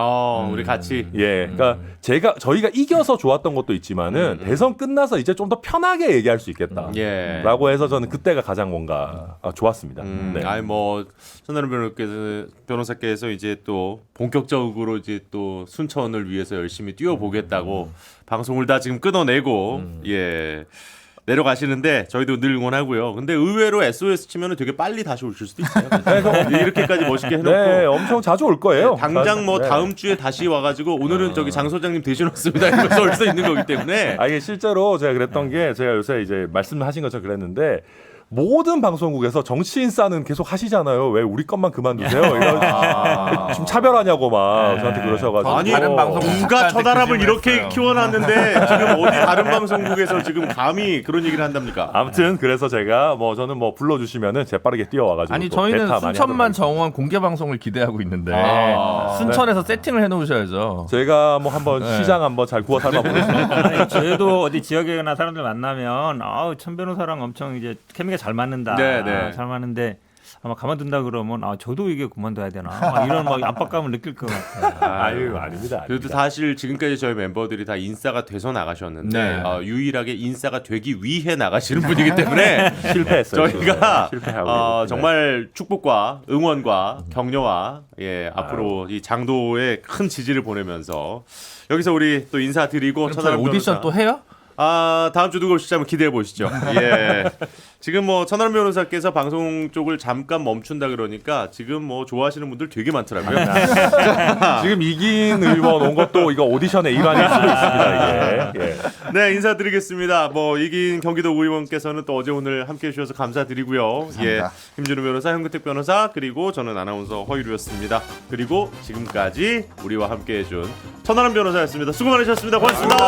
우리 같이. 예, 그러니까 저희가 이겨서 좋았던 것도 있지만은 대선 끝나서 이제 좀 더 편하게 얘기할 수 있겠다라고 예. 해서 저는 그때가 가장 뭔가 좋았습니다. 네. 아니 뭐 천하람 변호사께서 이제 또 본격적으로 이제 또 순천을 위해서 열심히 뛰어보겠다고 방송을 다 지금 끊어내고 예. 내려가시는데 저희도 늘 응원하고요. 근데 의외로 SOS 치면은 되게 빨리 다시 오실 수도 있어요. 이렇게까지 멋있게 해놓고 네, 엄청 자주 올 거예요. 당장 뭐 네. 다음 주에 다시 와가지고 오늘은 저기 장 소장님 대신 왔습니다 이러면서 올 수 있는 거기 때문에 이게 실제로 제가 그랬던 게 제가 요새 이제 말씀하신 것처럼 그랬는데 모든 방송국에서 정치인 싸는 계속 하시잖아요. 왜 우리 것만 그만두세요? 이런 지금 차별하냐고 막 저한테 그러셔가지고 아니 다른 방송국 누가 작가한테 천하람을 그 이렇게 질문했어요. 키워놨는데 지금 어디 다른 방송국에서 지금 감히 그런 얘기를 한답니까? 아무튼 그래서 제가 뭐 저는 뭐 불러주시면은 재빠르게 뛰어와가지고 아니 또 저희는 대타 많이 순천만 하도록 정원 공개 방송을 기대하고 있는데 아. 순천에서 세팅을 해놓으셔야죠. 제가 뭐 한번 네. 시장 한번 잘 구워 삶아보겠습니다. 아니, 저희도 어디 지역에나 사람들 만나면 천 변호사랑 엄청 이제 케미가 잘 맞는다. 네, 네. 잘 맞는데 아마 가만둔다 그러면 저도 이게 그만둬야 되나 이런 막 압박감을 느낄 것 같아요. 아유 아닙니다. 그래도 사실 지금까지 저희 멤버들이 다 인싸가 돼서 나가셨는데 네. 유일하게 인싸가 되기 위해 나가시는 분이기 때문에 실패했어요. 저희가 실패하고 정말 축복과 응원과 격려와 앞으로 이 장도의 큰 지지를 보내면서 여기서 우리 또 인사드리고 그럼 저희 천하람 오디션 변호사. 또 해요? 다음 주 누가 오실지 한번 기대해 보시죠. 예. 지금 뭐 천하람 변호사께서 방송 쪽을 잠깐 멈춘다 그러니까 지금 뭐 좋아하시는 분들 되게 많더라고요. 지금 이긴 의원 온 것도 이거 오디션의 일환일 수도 있습니다. 이게. 예. 네, 인사드리겠습니다. 뭐 이긴 경기도 의원께서는 또 어제 오늘 함께해 주셔서 감사드리고요. 감사합니다. 김준우 변호사, 현근택 변호사, 그리고 저는 아나운서 허유루였습니다. 그리고 지금까지 우리와 함께해 준 천하람 변호사였습니다. 수고 많으셨습니다. 고맙습니다.